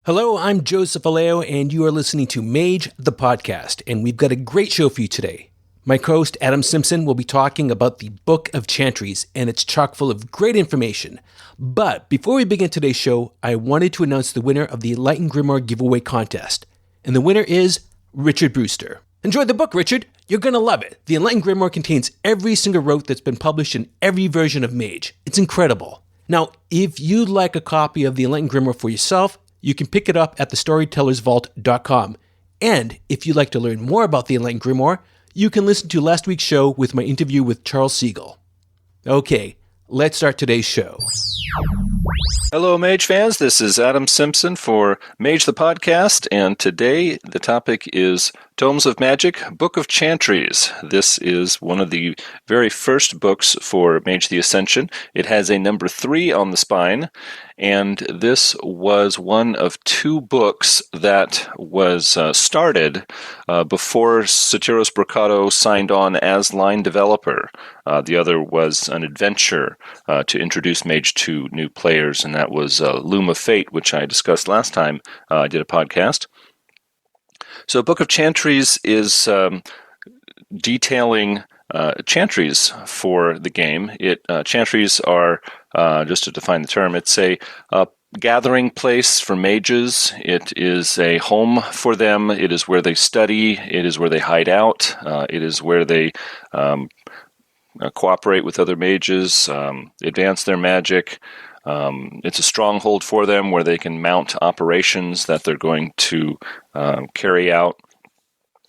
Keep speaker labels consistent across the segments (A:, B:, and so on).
A: Hello, I'm Joseph Aleo, and you are listening to Mage, the podcast, and we've got a great show for you today. My co-host, Adam Simpson, will be talking about the Book of Chantries, and it's chock full of great information. But before we begin today's show, I wanted to announce the winner of the Enlightened Grimoire giveaway contest. And the winner is Richard Brewster. Enjoy the book, Richard. You're going to love it. The Enlightened Grimoire contains every single rote that's been published in every version of Mage. It's incredible. Now, if you'd like a copy of the Enlightened Grimoire for yourself, you can pick it up at thestorytellersvault.com. And if you'd like to learn more about the Enlightened Grimoire, you can listen to last week's show with my interview with Charles Siegel. Okay, let's start today's show.
B: Hello, Mage fans. This is Adam Simpson for Mage the Podcast, and today the topic is Tomes of Magic, Book of Chantries. This is one of the very first books for Mage the Ascension. It has a number 3 on the spine, and this was one of 2 books that was started before Sotiros Brocato signed on as line developer. The other was an adventure to introduce Mage to new players, and that was Loom of Fate, which I discussed last time I did a podcast. So Book of Chantries is detailing chantries for the game. Chantries are, just to define the term, it's a gathering place for mages. It is a home for them. It is where they study. It is where they hide out. It is where they cooperate with other mages, advance their magic. It's a stronghold for them where they can mount operations that they're going to carry out.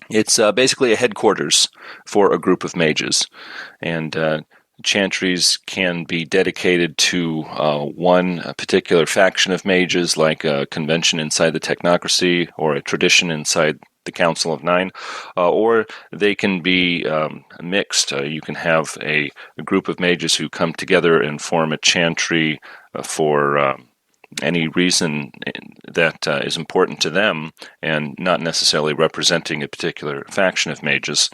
B: It's basically a headquarters for a group of mages, and chantries can be dedicated to one particular faction of mages, like a convention inside the Technocracy or a tradition inside the Council of Nine, or they can be mixed. You can have a group of mages who come together and form a chantry for any reason that is important to them and not necessarily representing a particular faction of mages.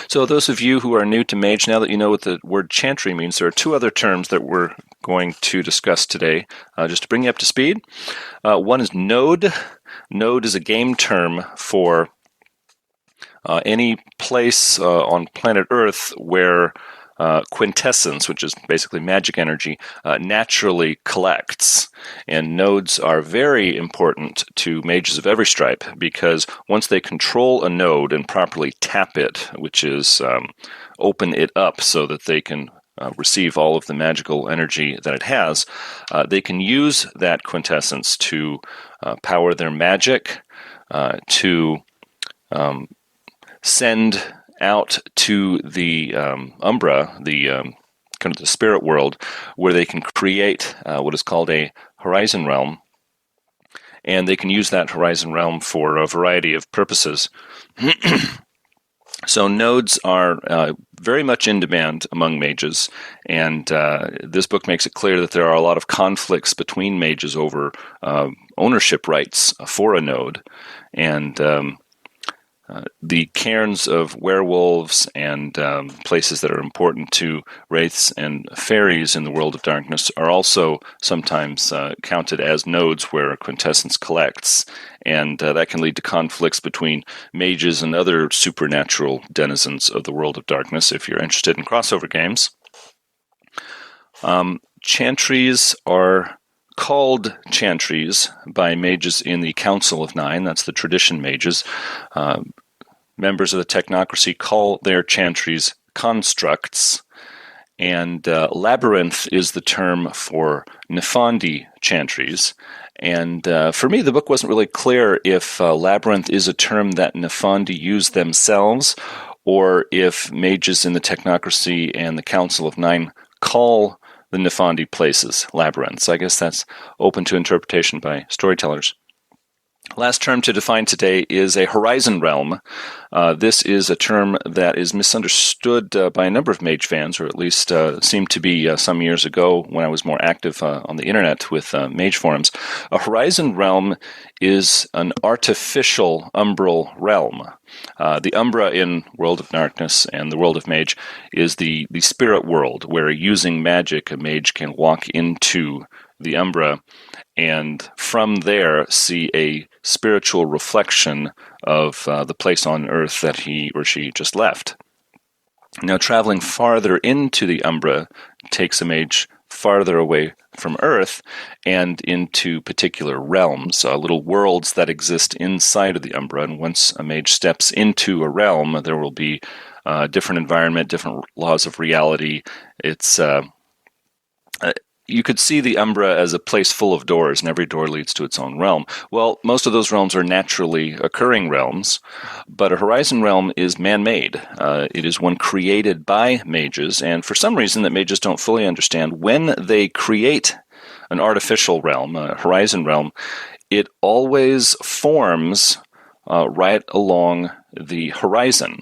B: So those of you who are new to Mage, now that you know what the word chantry means, there are 2 other terms that we're going to discuss today, just to bring you up to speed. One is node. Node is a game term for any place on planet Earth where quintessence, which is basically magic energy, naturally collects. And nodes are very important to mages of every stripe, because once they control a node and properly tap it, which is open it up so that they can receive all of the magical energy that it has, they can use that quintessence to power their magic, to send out to the Umbra, the kind of the spirit world, where they can create what is called a horizon realm, and they can use that horizon realm for a variety of purposes. So nodes are very much in demand among mages, and this book makes it clear that there are a lot of conflicts between mages over ownership rights for a node, and the cairns of werewolves and places that are important to wraiths and fairies in the world of darkness are also sometimes counted as nodes where quintessence collects, and that can lead to conflicts between mages and other supernatural denizens of the world of darkness if you're interested in crossover games. Chantries are called chantries by mages in the Council of Nine. That's the tradition mages. Members of the Technocracy call their chantries constructs, and labyrinth is the term for Nephandi chantries. And for me, the book wasn't really clear if labyrinth is a term that Nephandi use themselves, or if mages in the Technocracy and the Council of Nine call the Nephandi places labyrinths. I guess that's open to interpretation by storytellers. Last term to define today is a horizon realm. This is a term that is misunderstood by a number of Mage fans, or at least seemed to be some years ago when I was more active on the internet with Mage forums. A horizon realm is an artificial umbral realm. The Umbra in World of Darkness and the World of Mage is the spirit world, where using magic, a mage can walk into the Umbra, and from there see a spiritual reflection of the place on Earth that he or she just left. Now, traveling farther into the Umbra takes a mage farther away from Earth and into particular realms, little worlds that exist inside of the Umbra. And once a mage steps into a realm, there will be a different environment, different laws of reality. It's you could see the Umbra as a place full of doors, and every door leads to its own realm. Well, most of those realms are naturally occurring realms, but a horizon realm is man-made. It is one created by mages, and for some reason that mages don't fully understand, when they create an artificial realm, a horizon realm, it always forms right along the horizon.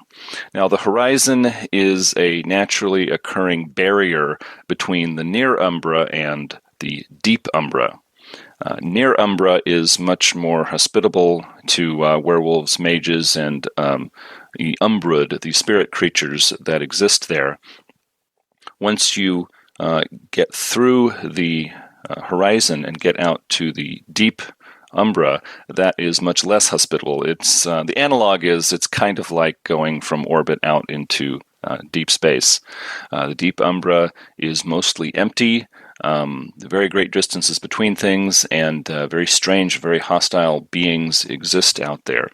B: Now, the horizon is a naturally occurring barrier between the near Umbra and the deep Umbra. Near Umbra is much more hospitable to werewolves, mages, and the Umbrood, the spirit creatures that exist there. Once you get through the horizon and get out to the deep Umbra, that is much less hospitable. It's the analog is it's kind of like going from orbit out into deep space. The deep Umbra is mostly empty, very great distances between things, and very strange, very hostile beings exist out there.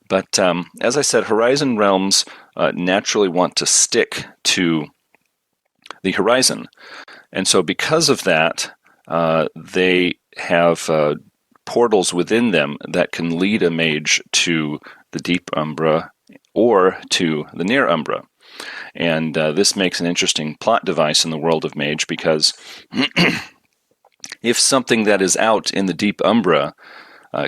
B: But as I said, horizon realms naturally want to stick to the horizon. And so because of that, they have portals within them that can lead a mage to the deep Umbra or to the near Umbra. And this makes an interesting plot device in the world of mage, because if something that is out in the deep Umbra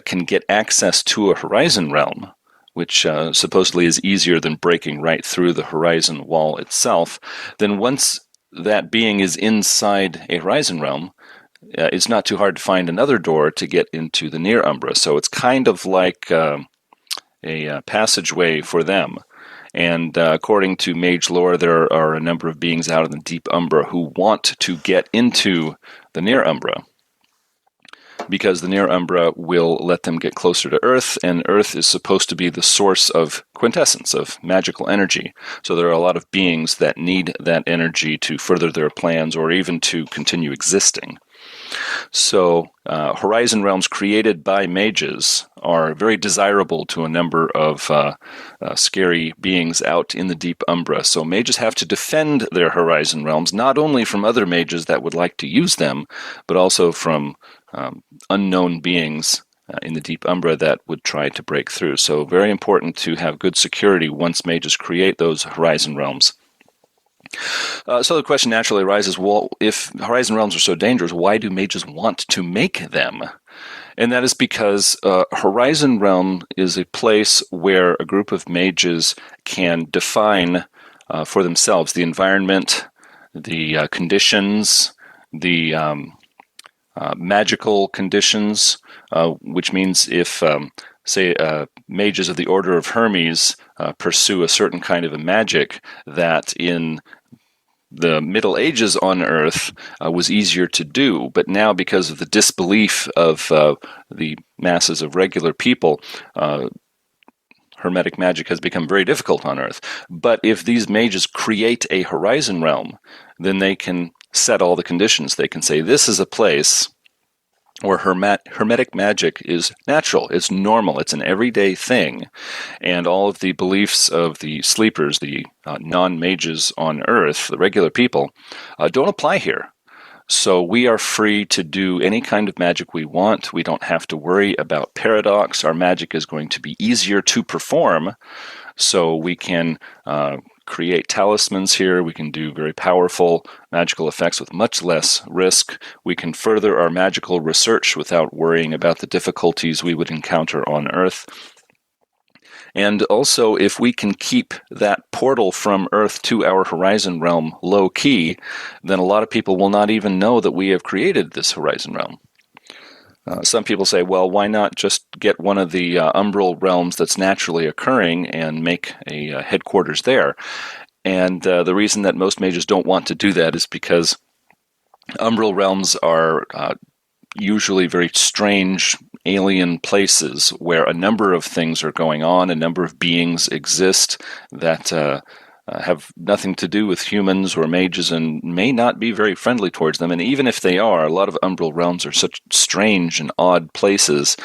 B: can get access to a horizon realm, which supposedly is easier than breaking right through the horizon wall itself, then once that being is inside a horizon realm, it's not too hard to find another door to get into the near Umbra. So it's kind of like a passageway for them. And according to mage lore, there are a number of beings out in the deep Umbra who want to get into the near Umbra, because the near Umbra will let them get closer to Earth, and Earth is supposed to be the source of quintessence, of magical energy. So there are a lot of beings that need that energy to further their plans or even to continue existing. So horizon realms created by mages are very desirable to a number of scary beings out in the deep Umbra. So mages have to defend their horizon realms, not only from other mages that would like to use them, but also from unknown beings in the deep Umbra that would try to break through. So very important to have good security once mages create those horizon realms. So the question naturally arises, well, if horizon realms are so dangerous, why do mages want to make them? And that is because horizon realm is a place where a group of mages can define for themselves the environment, the conditions, the magical conditions, which means if, say, mages of the Order of Hermes pursue a certain kind of a magic that in the Middle Ages on Earth was easier to do, but now because of the disbelief of the masses of regular people, hermetic magic has become very difficult on Earth. But if these mages create a horizon realm, then they can set all the conditions. They can say, this is a place where hermetic magic is natural, it's normal, it's an everyday thing, and all of the beliefs of the sleepers, the non-mages on Earth, the regular people, don't apply here. So we are free to do any kind of magic we want. We don't have to worry about paradox. Our magic is going to be easier to perform, so we can create talismans here. We can do very powerful magical effects with much less risk. We can further our magical research without worrying about the difficulties we would encounter on Earth. And also, if we can keep that portal from Earth to our horizon realm low-key, then a lot of people will not even know that we have created this horizon realm. Some people say, well, why not just get one of the umbral realms that's naturally occurring and make a headquarters there? And the reason that most mages don't want to do that is because umbral realms are usually very strange alien places where a number of things are going on, a number of beings exist that have nothing to do with humans or mages and may not be very friendly towards them. And even if they are, a lot of Umbral realms are such strange and odd places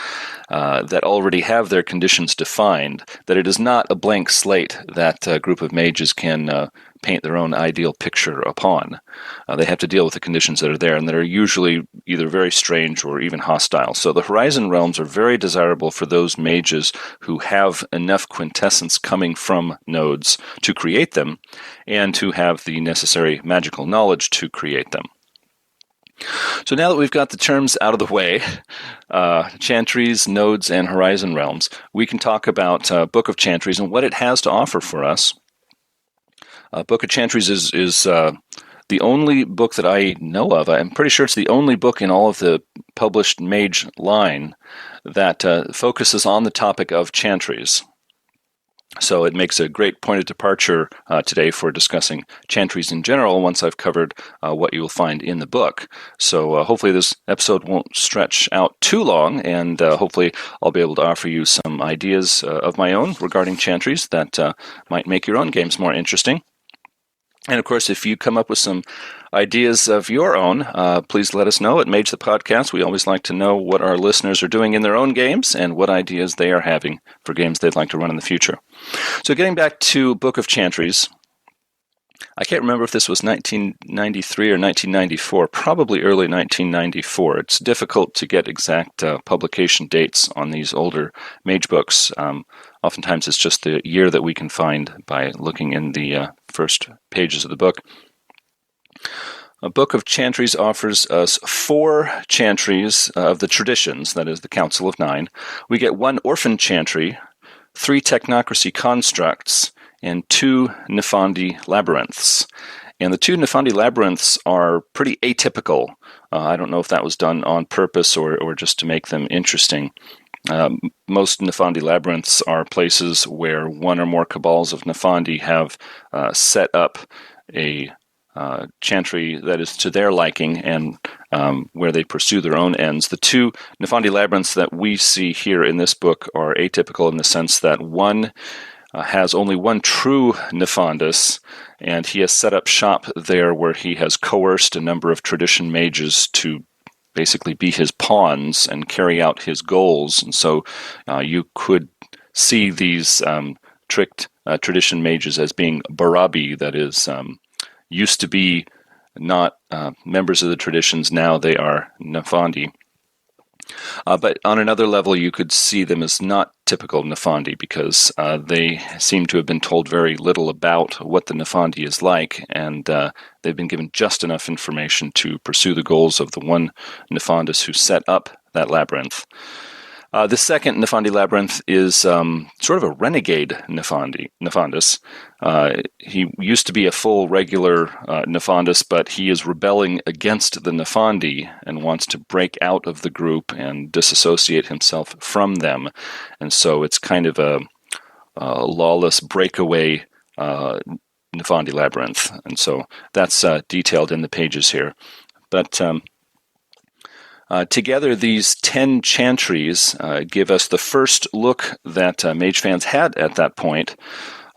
B: that already have their conditions defined, that it is not a blank slate that a group of mages can paint their own ideal picture upon. They have to deal with the conditions that are there, and that are usually either very strange or even hostile. So the Horizon realms are very desirable for those mages who have enough quintessence coming from nodes to create them, and who have the necessary magical knowledge to create them. So now that we've got the terms out of the way, chantries, nodes, and Horizon realms, we can talk about Book of Chantries and what it has to offer for us. Book of Chantries is the only book that I know of. I'm pretty sure it's the only book in all of the published mage line that focuses on the topic of chantries. So it makes a great point of departure today for discussing chantries in general once I've covered what you will find in the book. So hopefully this episode won't stretch out too long, and hopefully I'll be able to offer you some ideas of my own regarding chantries that might make your own games more interesting. And of course, if you come up with some ideas of your own, please let us know at Mage the Podcast. We always like to know what our listeners are doing in their own games and what ideas they are having for games they'd like to run in the future. So getting back to Book of Chantries, I can't remember if this was 1993 or 1994, probably early 1994. It's difficult to get exact publication dates on these older mage books. Oftentimes it's just the year that we can find by looking in the first pages of the book. A Book of Chantries offers us 4 chantries of the traditions, that is the Council of 9. We get 1 orphan chantry, 3 Technocracy Constructs, and 2 Nephandi labyrinths. And the 2 Nephandi labyrinths are pretty atypical. I don't know if that was done on purpose or just to make them interesting. Most Nephandi labyrinths are places where 1 or more cabals of Nephandi have set up a chantry that is to their liking and where they pursue their own ends. The 2 Nephandi labyrinths that we see here in this book are atypical in the sense that one has only 1 true Nephandus, and he has set up shop there where he has coerced a number of tradition mages to basically be his pawns and carry out his goals. And so you could see these tricked tradition mages as being barabbi, that is, used to be not members of the traditions, now they are Nephandi. But on another level, you could see them as not typical Nephandi because they seem to have been told very little about what the Nephandi is like, and they've been given just enough information to pursue the goals of the one Nephandus who set up that labyrinth. The second Nephandi labyrinth is sort of a renegade Nephandus. He used to be a full regular Nephandus, but he is rebelling against the Nephandi and wants to break out of the group and disassociate himself from them. And so it's kind of a lawless breakaway Nephandi labyrinth. And so that's detailed in the pages here. But together, these 10 chantries give us the first look that mage fans had at that point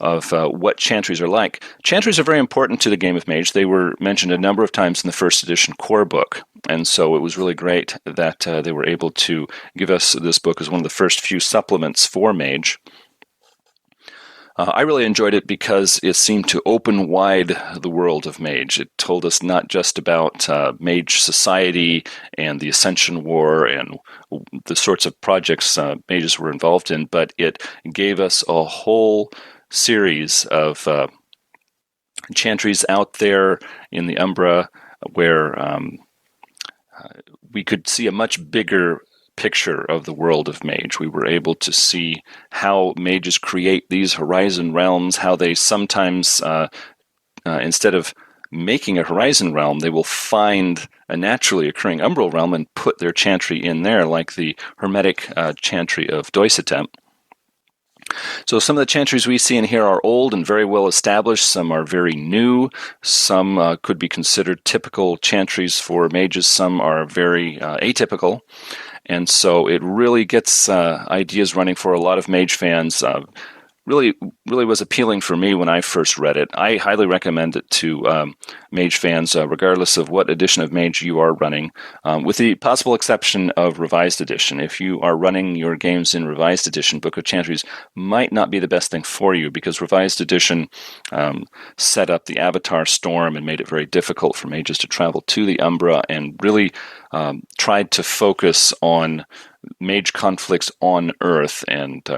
B: of what chantries are like. Chantries are very important to the game of Mage. They were mentioned a number of times in the first edition core book, and so it was really great that they were able to give us this book as one of the first few supplements for Mage. I really enjoyed it because it seemed to open wide the world of Mage. It told us not just about Mage society and the Ascension War and the sorts of projects mages were involved in, but it gave us a whole series of chantries out there in the Umbra where we could see a much bigger picture of the world of Mage. We were able to see how mages create these horizon realms, how they sometimes, instead of making a horizon realm, they will find a naturally occurring umbral realm and put their chantry in there, like the hermetic chantry of Doissetep. So some of the chantries we see in here are old and very well established. Some are very new. Some could be considered typical chantries for mages. Some are very atypical. And so it really gets ideas running for a lot of mage fans. Really was appealing for me when I first read it. I highly recommend it to Mage fans, regardless of what edition of Mage you are running, with the possible exception of Revised Edition. If you are running your games in Revised Edition, Book of Chantries might not be the best thing for you, because Revised Edition set up the Avatar Storm and made it very difficult for mages to travel to the Umbra, and really tried to focus on mage conflicts on Earth and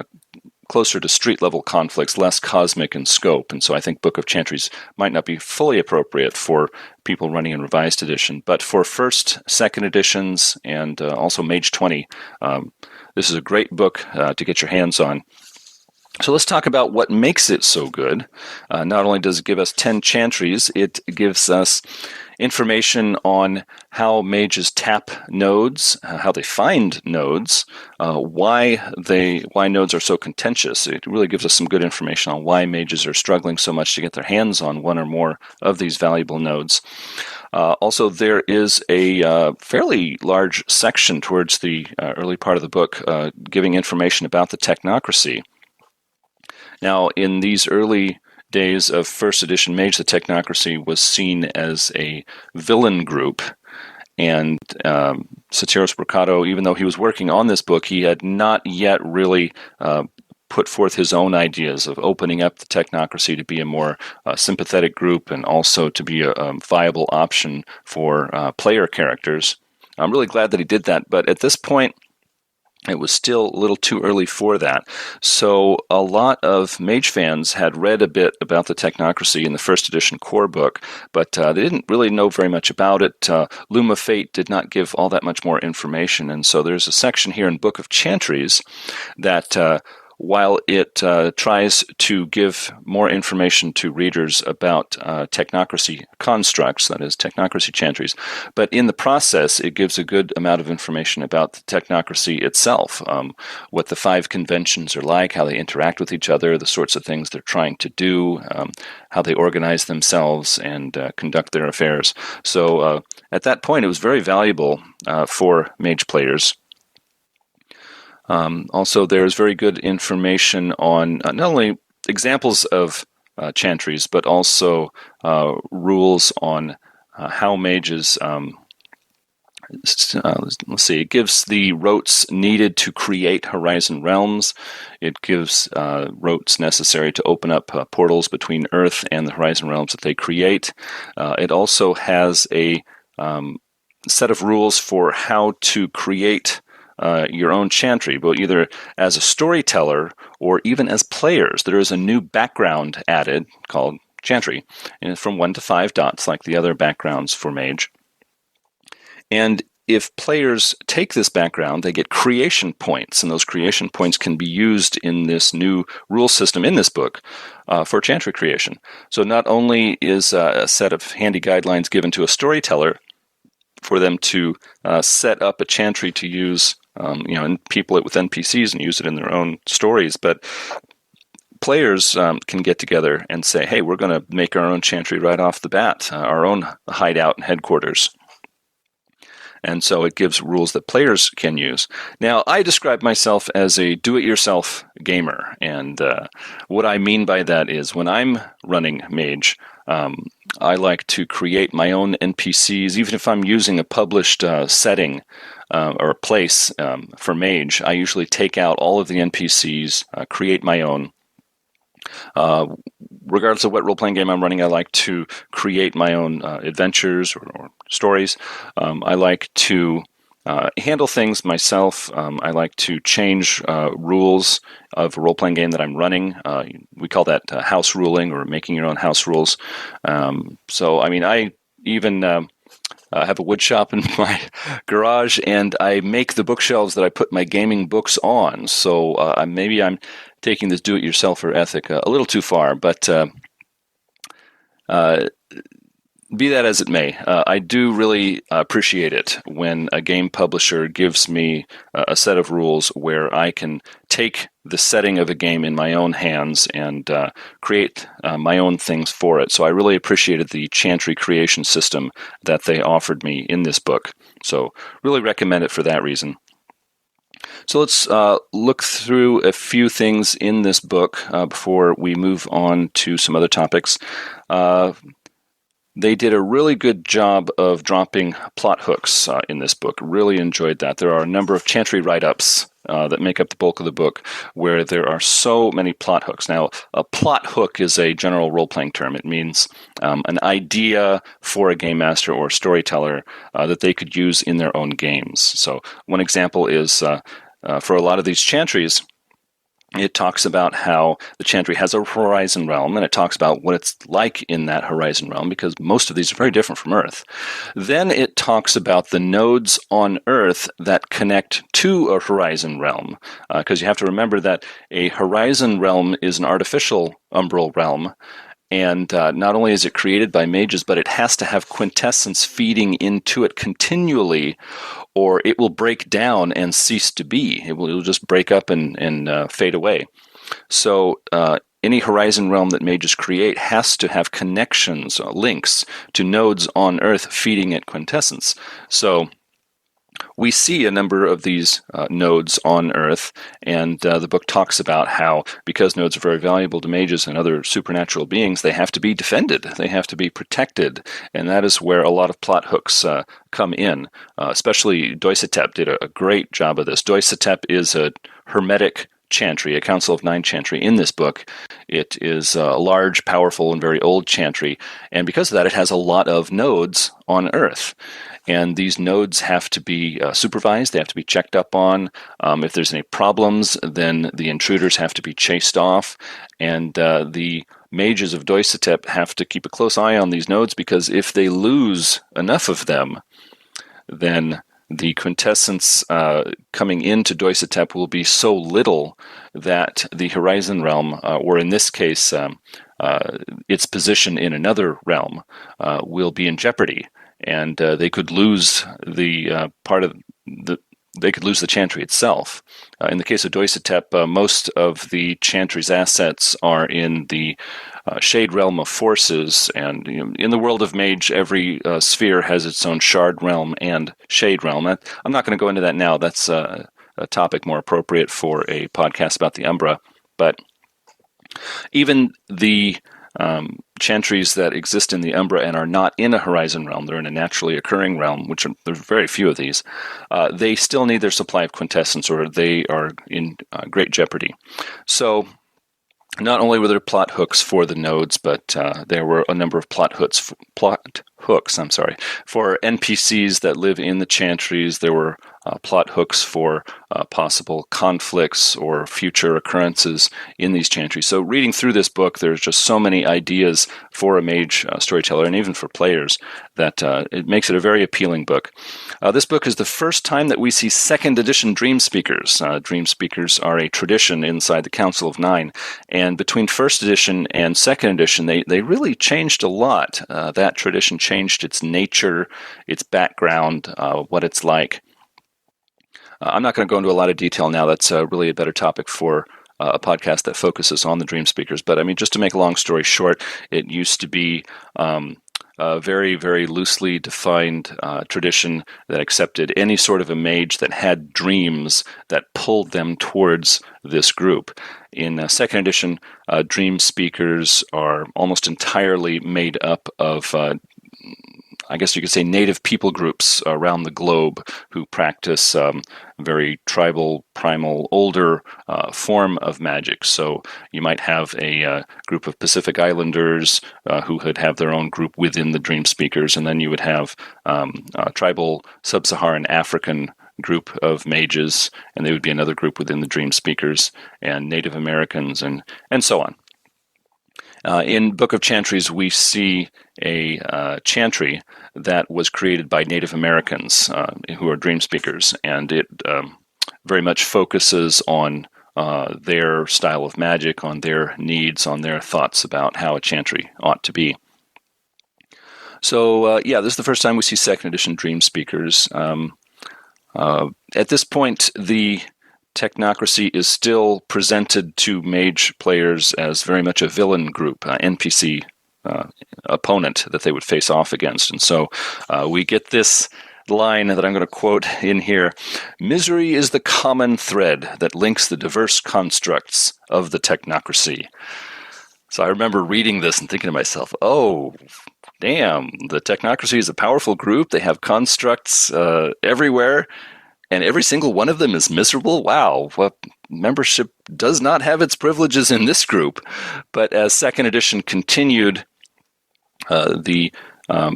B: closer to street-level conflicts, less cosmic in scope. And so I think Book of Chantries might not be fully appropriate for people running in Revised Edition. But for first, second editions, and also Mage 20, this is a great book to get your hands on. So let's talk about what makes it so good. Not only does it give us 10 chantries, it gives us information on how mages tap nodes, how they find nodes, why nodes are so contentious. It really gives us some good information on why mages are struggling so much to get their hands on one or more of these valuable nodes. Also, there is a fairly large section towards the early part of the book giving information about the Technocracy. Now, in these early days of first edition Mage, the Technocracy was seen as a villain group, and Sotiros Brocato, even though he was working on this book, he had not yet really put forth his own ideas of opening up the Technocracy to be a more sympathetic group, and also to be a viable option for player characters. I'm really glad that he did that, but at this point, it was still a little too early for that. So a lot of Mage fans had read a bit about the Technocracy in the first edition core book, but they didn't really know very much about it. Loom of Fate did not give all that much more information, and so there's a section here in Book of Chantries that while it tries to give more information to readers about Technocracy Constructs, that is, Technocracy Chantries, but in the process, it gives a good amount of information about the Technocracy itself, what the 5 conventions are like, how they interact with each other, the sorts of things they're trying to do, how they organize themselves and conduct their affairs. So at that point, it was very valuable for Mage players. Also, there's very good information on not only examples of chantries, but also rules on how mages, let's see, it gives the rotes needed to create Horizon Realms. It gives rotes necessary to open up portals between Earth and the Horizon Realms that they create. It also has a set of rules for how to create your own chantry, but either as a storyteller or even as players. There is a new background added called chantry, and it's from 1 to 5 dots, like the other backgrounds for Mage. And if players take this background, they get creation points, and those creation points can be used in this new rule system in this book for chantry creation. So not only is a set of handy guidelines given to a storyteller for them to set up a chantry to use, and people it with NPCs and use it in their own stories, but players can get together and say, hey, we're going to make our own chantry right off the bat, our own hideout and headquarters. And so it gives rules that players can use. Now, I describe myself as a do-it-yourself gamer, and what I mean by that is when I'm running Mage, I like to create my own NPCs, even if I'm using a published setting or a place for Mage. I usually take out all of the NPCs, create my own. Regardless of what role-playing game I'm running, I like to create my own adventures or stories. I like to handle things myself. I like to change rules of a role-playing game that I'm running. We call that house ruling, or making your own house rules. So, I mean, I even have a wood shop in my garage, and I make the bookshelves that I put my gaming books on. So maybe I'm taking this do-it-yourselfer ethic a little too far, but be that as it may, I do really appreciate it when a game publisher gives me a set of rules where I can take the setting of a game in my own hands and create my own things for it. So I really appreciated the chantry creation system that they offered me in this book. So really recommend it for that reason. So let's look through a few things in this book before we move on to some other topics. They did a really good job of dropping plot hooks in this book. Really enjoyed that. There are a number of chantry write-ups that make up the bulk of the book where there are so many plot hooks. Now, a plot hook is a general role-playing term. It means an idea for a game master or storyteller that they could use in their own games. So one example is for a lot of these chantries, it talks about how the chantry has a horizon realm, and it talks about what it's like in that horizon realm, because most of these are very different from Earth. Then it talks about the nodes on Earth that connect to a horizon realm, because you have to remember that a horizon realm is an artificial umbral realm, and not only is it created by mages, but it has to have quintessence feeding into it continually, or it will break down and cease to be. It will just break up and fade away. So any horizon realm that mages create has to have connections, links to nodes on Earth feeding it quintessence. So we see a number of these nodes on Earth, and the book talks about how, because nodes are very valuable to mages and other supernatural beings, they have to be defended, they have to be protected, and that is where a lot of plot hooks come in. Especially Doissetep did a great job of this. Doissetep is a hermetic chantry, a Council of Nine chantry in this book. It is a large, powerful, and very old chantry, and because of that, it has a lot of nodes on Earth. And these nodes have to be supervised. They have to be checked up on. If there's any problems, then the intruders have to be chased off. And the mages of Doissetep have to keep a close eye on these nodes, because if they lose enough of them, then the quintessence coming into Doissetep will be so little that the horizon realm, or in this case, its position in another realm, will be in jeopardy. And they could lose the they could lose the chantry itself. In the case of Doissetep, most of the chantry's assets are in the shade realm of forces, and in the world of mage, every sphere has its own shard realm and shade realm. I'm not going to go into that now. That's a topic more appropriate for a podcast about the Umbra. But even the chantries that exist in the Umbra and are not in a horizon realm, they're in a naturally occurring realm, which there's very few of these, they still need their supply of quintessence, or they are in great jeopardy. So not only were there plot hooks for the nodes, but there were a number of plot hooks for NPCs that live in the chantries. There were plot hooks for possible conflicts or future occurrences in these chantries. So reading through this book, there's just so many ideas for a mage storyteller, and even for players, that it makes it a very appealing book. This book is the first time that we see second edition Dreamspeakers. Dreamspeakers are a tradition inside the Council of Nine, and between first edition and second edition, they really changed a lot. That tradition changed its nature, its background, what it's like. I'm not going to go into a lot of detail now. That's really a better topic for a podcast that focuses on the Dreamspeakers. But I mean, just to make a long story short, it used to be a very, very loosely defined tradition that accepted any sort of a mage that had dreams that pulled them towards this group. In second edition, Dreamspeakers are almost entirely made up of I guess you could say native people groups around the globe who practice very tribal, primal, older form of magic. So you might have a group of Pacific Islanders who would have their own group within the Dreamspeakers, and then you would have a tribal Sub-Saharan African group of mages, and they would be another group within the Dreamspeakers, and Native Americans, and so on. In Book of Chantries, we see a chantry that was created by Native Americans who are Dreamspeakers, and it very much focuses on their style of magic, on their needs, on their thoughts about how a chantry ought to be. So, this is the first time we see second edition Dreamspeakers. At this point, the Technocracy is still presented to mage players as very much a villain group, NPC opponent that they would face off against. And so we get this line that I'm going to quote in here. Misery is the common thread that links the diverse constructs of the technocracy. So I remember reading this and thinking to myself, oh, damn, the technocracy is a powerful group. They have constructs everywhere, and every single one of them is miserable. Wow, well, membership does not have its privileges in this group. But as second edition continued, the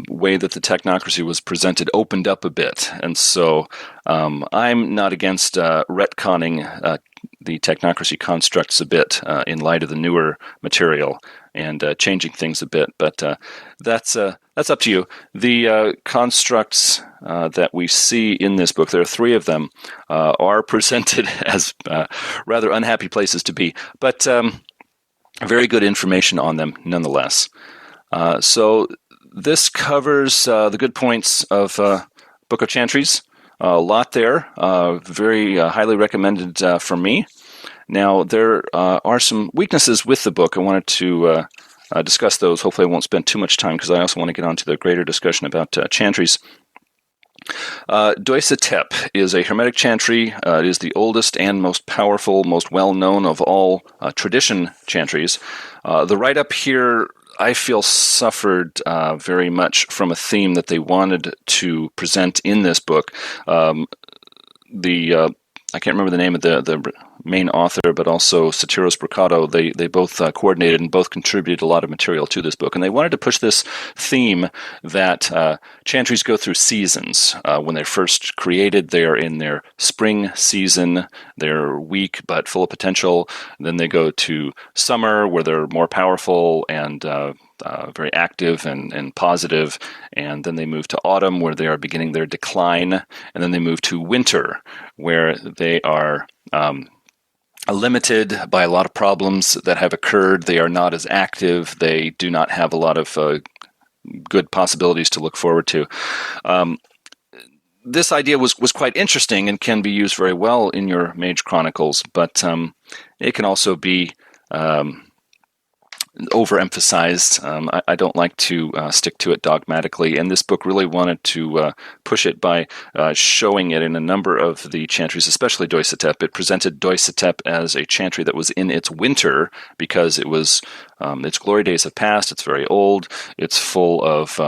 B: way that the technocracy was presented opened up a bit. And so I'm not against retconning the technocracy constructs a bit in light of the newer material and changing things a bit. But that's up to you. The constructs that we see in this book, there are 3 of them, are presented as rather unhappy places to be. But very good information on them nonetheless. So this covers the good points of Book of Chantries. A lot there. Very highly recommended for me. Now, there are some weaknesses with the book. I wanted to discuss those. Hopefully I won't spend too much time because I also want to get on to the greater discussion about Chantries. Doissetep is a Hermetic chantry. It is the oldest and most powerful, most well-known of all tradition chantries. The write-up here, I feel, suffered very much from a theme that they wanted to present in this book. I can't remember the name of the main author, but also Satiros Bricado. They both coordinated and both contributed a lot of material to this book. And they wanted to push this theme that chantries go through seasons. When they're first created, they are in their spring season. They're weak but full of potential. Then they go to summer, where they're more powerful and very active and positive, and then they move to autumn, where they are beginning their decline, and then they move to winter, where they are limited by a lot of problems that have occurred. They are not as active. They do not have a lot of good possibilities to look forward to. This idea was quite interesting and can be used very well in your Mage Chronicles, but it can also be overemphasized. I don't like to stick to it dogmatically, and this book really wanted to push it by showing it in a number of the chantries, especially Doissetep. It presented Doissetep as a chantry that was in its winter because it was its glory days have passed. It's very old. It's full of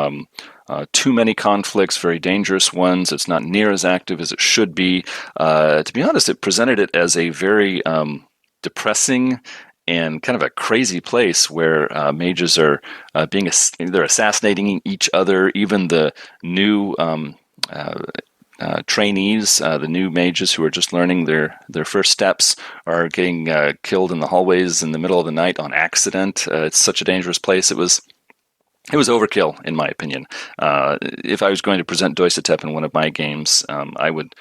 B: too many conflicts, very dangerous ones. It's not near as active as it should be. To be honest, it presented it as a very depressing and kind of a crazy place where mages are they're assassinating each other. Even the new trainees, the new mages who are just learning their first steps, are getting killed in the hallways in the middle of the night on accident. It's such a dangerous place. It was overkill, in my opinion. If I was going to present Doissetep in one of my games, I would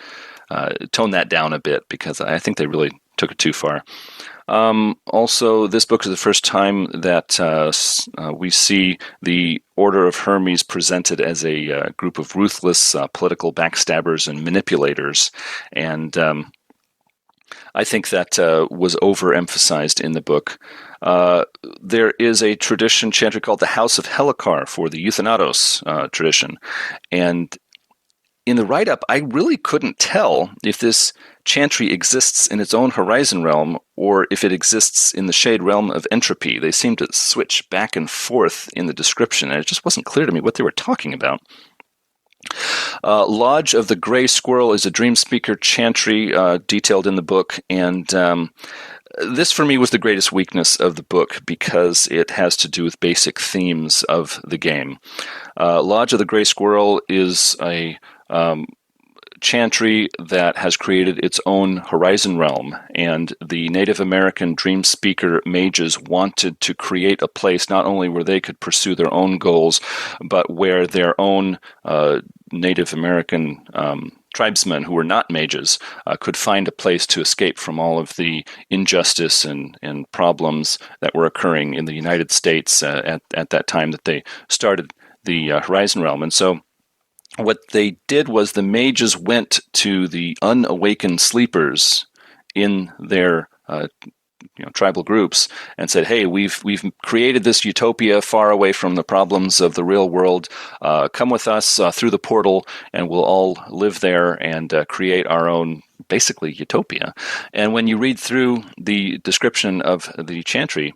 B: tone that down a bit because I think they really took it too far. Also, this book is the first time that we see the Order of Hermes presented as a group of ruthless political backstabbers and manipulators, and I think that was overemphasized in the book. There is a tradition chantry called the House of Helekar for the Euthanatos tradition, and in the write-up, I really couldn't tell if this chantry exists in its own horizon realm or if it exists in the shade realm of entropy. They seem to switch back and forth in the description, and it just wasn't clear to me what they were talking about. Lodge of the Gray Squirrel is a Dreamspeaker chantry detailed in the book, and this for me was the greatest weakness of the book because it has to do with basic themes of the game. Lodge of the Gray Squirrel is a chantry that has created its own horizon realm, and the Native American Dreamspeaker mages wanted to create a place not only where they could pursue their own goals, but where their own Native American tribesmen who were not mages could find a place to escape from all of the injustice and problems that were occurring in the United States at that time that they started the horizon realm. And so what they did was the mages went to the unawakened sleepers in their tribal groups and said, "Hey, we've created this utopia far away from the problems of the real world. Come with us through the portal, and we'll all live there and create our own, basically, utopia." And when you read through the description of the chantry,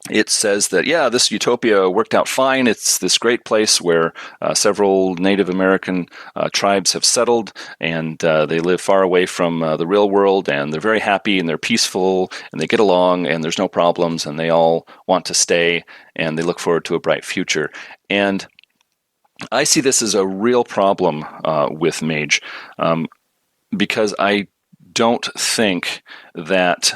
B: it says that, yeah, this utopia worked out fine. It's this great place where several Native American tribes have settled, and they live far away from the real world, and they're very happy, and they're peaceful, and they get along, and there's no problems, and they all want to stay, and they look forward to a bright future. And I see this as a real problem with Mage, because I don't think that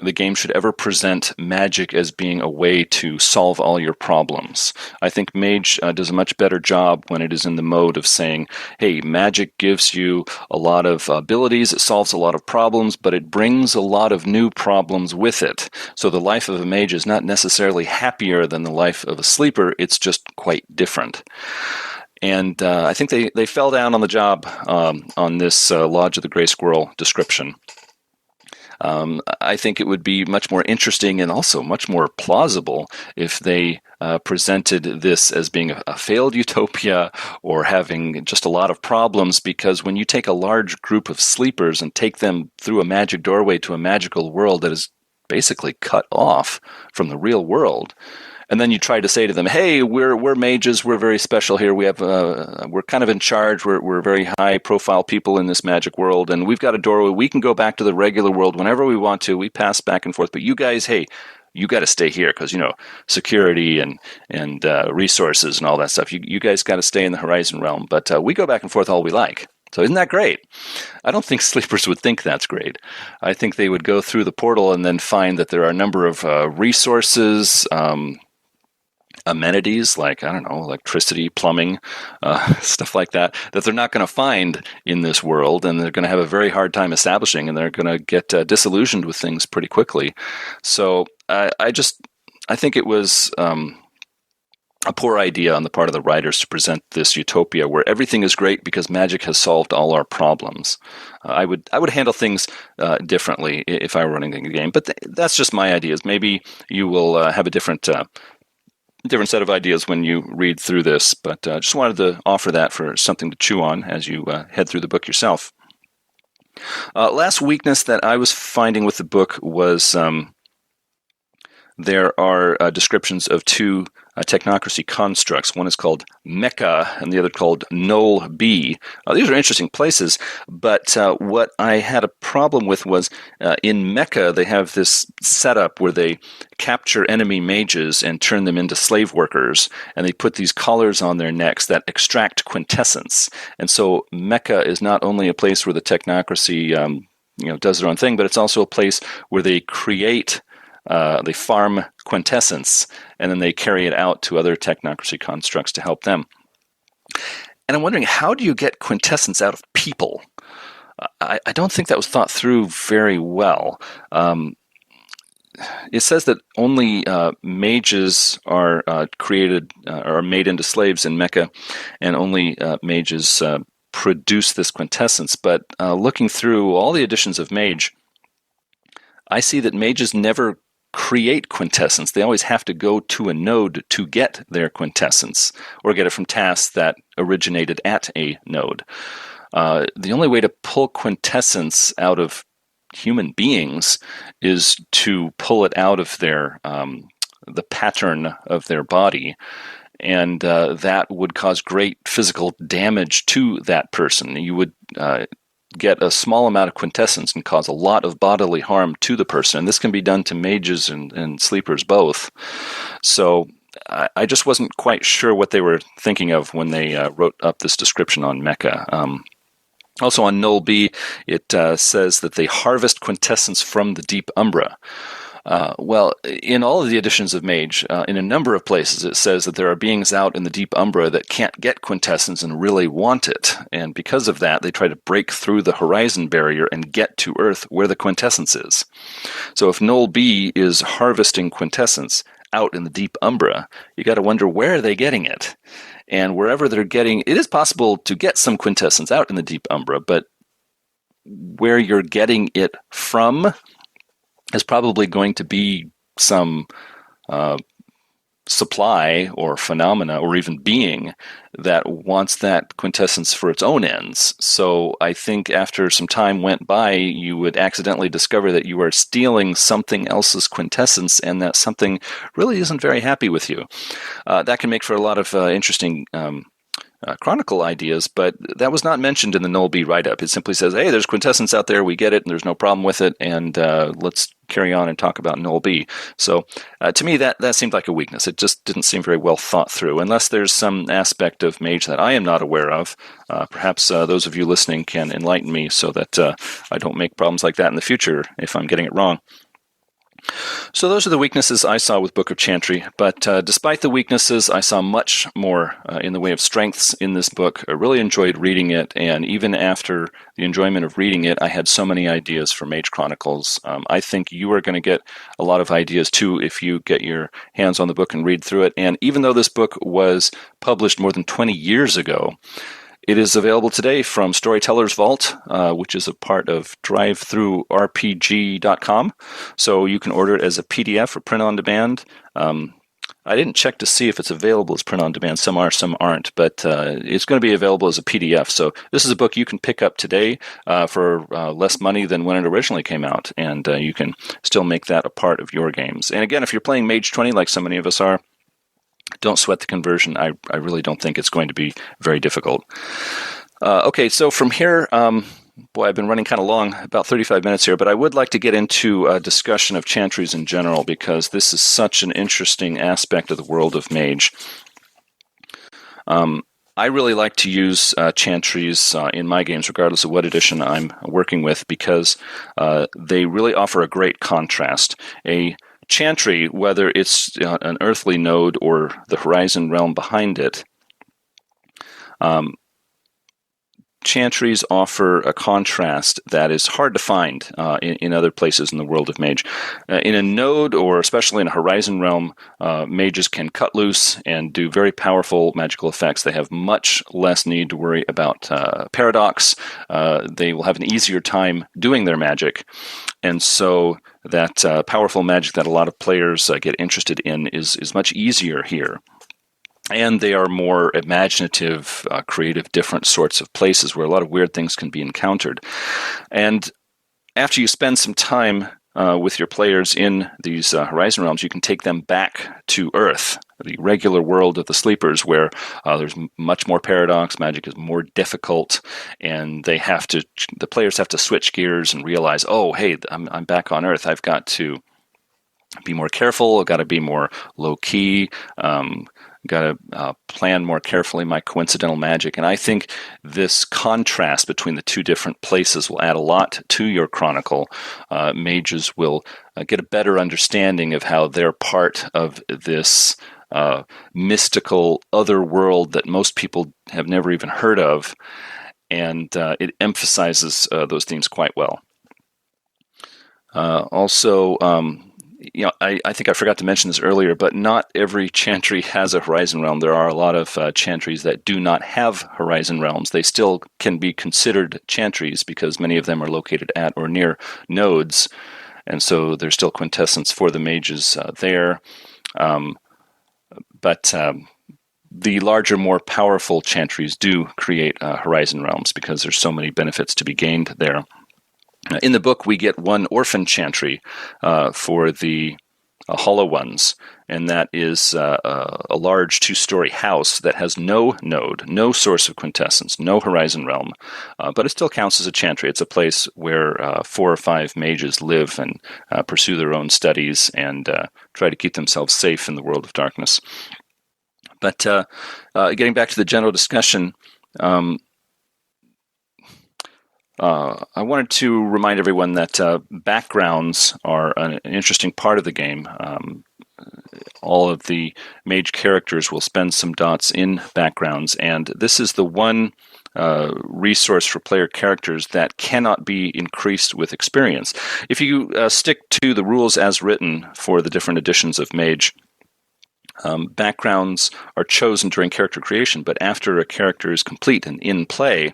B: the game should ever present magic as being a way to solve all your problems. I think Mage does a much better job when it is in the mode of saying, hey, magic gives you a lot of abilities, it solves a lot of problems, but it brings a lot of new problems with it. So the life of a mage is not necessarily happier than the life of a sleeper, it's just quite different. And I think they fell down on the job on this Lodge of the Gray Squirrel description. I think it would be much more interesting and also much more plausible if they presented this as being a failed utopia or having just a lot of problems, because when you take a large group of sleepers and take them through a magic doorway to a magical world that is basically cut off from the real world, and then you try to say to them, "Hey, we're mages. We're very special here. We have we're kind of in charge. We're very high profile people in this magic world, and we've got a doorway. We can go back to the regular world whenever we want to. We pass back and forth. But you guys, hey, you got to stay here because security and resources and all that stuff. You guys got to stay in the Horizon realm. But we go back and forth all we like." So isn't that great? I don't think sleepers would think that's great. I think they would go through the portal and then find that there are a number of resources. Amenities like, I don't know, electricity, plumbing, stuff like that they're not going to find in this world, and they're going to have a very hard time establishing, and they're going to get disillusioned with things pretty quickly. So I think it was a poor idea on the part of the writers to present this utopia where everything is great because magic has solved all our problems. I would handle things differently if I were running the game, but that's just my ideas. Maybe you will have a different set of ideas when you read through this, but just wanted to offer that for something to chew on as you head through the book yourself. Last weakness that I was finding with the book was there are descriptions of two technocracy constructs. One is called Mecha, and the other called Null B. These are interesting places, but what I had a problem with was in Mecha, they have this setup where they capture enemy mages and turn them into slave workers, and they put these collars on their necks that extract quintessence. And so Mecha is not only a place where the technocracy does their own thing, but it's also a place where they create they farm quintessence, and then they carry it out to other technocracy constructs to help them. And I'm wondering, how do you get quintessence out of people? I don't think that was thought through very well. It says that only mages are created or made into slaves in Mecha, and only mages produce this quintessence. But looking through all the editions of Mage, I see that mages never create quintessence. They always have to go to a node to get their quintessence, or get it from tasks that originated at a node. The only way to pull quintessence out of human beings is to pull it out of their the pattern of their body, and that would cause great physical damage to that person. You would get a small amount of quintessence and cause a lot of bodily harm to the person. And this can be done to mages and sleepers both. So I just wasn't quite sure what they were thinking of when they wrote up this description on Mecha. Also on Null B, it says that they harvest quintessence from the deep Umbra. Well, in all of the editions of Mage, in a number of places, it says that there are beings out in the deep Umbra that can't get quintessence and really want it. And because of that, they try to break through the horizon barrier and get to Earth where the quintessence is. So if Null B is harvesting quintessence out in the deep Umbra, you got to wonder, where are they getting it? And wherever they're getting, it is possible to get some quintessence out in the deep Umbra, but where you're getting it from is probably going to be some supply or phenomena or even being that wants that quintessence for its own ends. So I think after some time went by, you would accidentally discover that you are stealing something else's quintessence, and that something really isn't very happy with you. That can make for a lot of interesting chronicle ideas, but that was not mentioned in the Null B write-up. It simply says, hey, there's quintessence out there, we get it, and there's no problem with it, and let's carry on and talk about Null B. So to me, that seemed like a weakness. It just didn't seem very well thought through, unless there's some aspect of Mage that I am not aware of. Perhaps those of you listening can enlighten me so that I don't make problems like that in the future if I'm getting it wrong. So those are the weaknesses I saw with Book of Chantry, but despite the weaknesses, I saw much more in the way of strengths in this book. I really enjoyed reading it, and even after the enjoyment of reading it, I had so many ideas for Mage Chronicles. I think you are going to get a lot of ideas too if you get your hands on the book and read through it. And even though this book was published more than 20 years ago, it is available today from Storyteller's Vault, which is a part of DriveThruRPG.com. So you can order it as a PDF or print on demand. I didn't check to see if it's available as print on demand. Some are, some aren't, but it's going to be available as a PDF. So this is a book you can pick up today for less money than when it originally came out, and you can still make that a part of your games. And again, if you're playing Mage 20 like so many of us are, don't sweat the conversion. I really don't think it's going to be very difficult. Okay, so from here, I've been running kind of long, about 35 minutes here, but I would like to get into a discussion of chantries in general, because this is such an interesting aspect of the world of Mage. I really like to use chantries in my games, regardless of what edition I'm working with, because they really offer a great contrast. A chantry, whether it's an earthly node or the horizon realm behind it, chantries offer a contrast that is hard to find in other places in the world of Mage. In a node, or especially in a horizon realm, mages can cut loose and do very powerful magical effects. They have much less need to worry about paradox. They will have an easier time doing their magic. And so that powerful magic that a lot of players get interested in is much easier here. And they are more imaginative, creative, different sorts of places where a lot of weird things can be encountered. And after you spend some time with your players in these Horizon realms, you can take them back to Earth, the regular world of the sleepers, where there's much more paradox, magic is more difficult, and the players have to switch gears and realize, oh, hey, I'm back on Earth. I've got to be more careful. I've got to be more low-key. Got to plan more carefully my coincidental magic. And I think this contrast between the two different places will add a lot to your chronicle. Mages will get a better understanding of how they're part of this mystical other world that most people have never even heard of. And it emphasizes those themes quite well. I think I forgot to mention this earlier, but not every chantry has a horizon realm. There are a lot of chantries that do not have horizon realms. They still can be considered chantries because many of them are located at or near nodes, and so there's still quintessence for the mages there. But the larger, more powerful chantries do create horizon realms because there's so many benefits to be gained there. In the book, we get one orphan chantry for the hollow ones, and that is a large two-story house that has no node, no source of quintessence, no horizon realm, but it still counts as a chantry. It's a place where 4 or 5 mages live and pursue their own studies and try to keep themselves safe in the world of darkness. But getting back to the general discussion, I wanted to remind everyone that backgrounds are an interesting part of the game. All of the mage characters will spend some dots in backgrounds, and this is the one resource for player characters that cannot be increased with experience. If you stick to the rules as written for the different editions of Mage, Backgrounds are chosen during character creation, but after a character is complete and in play,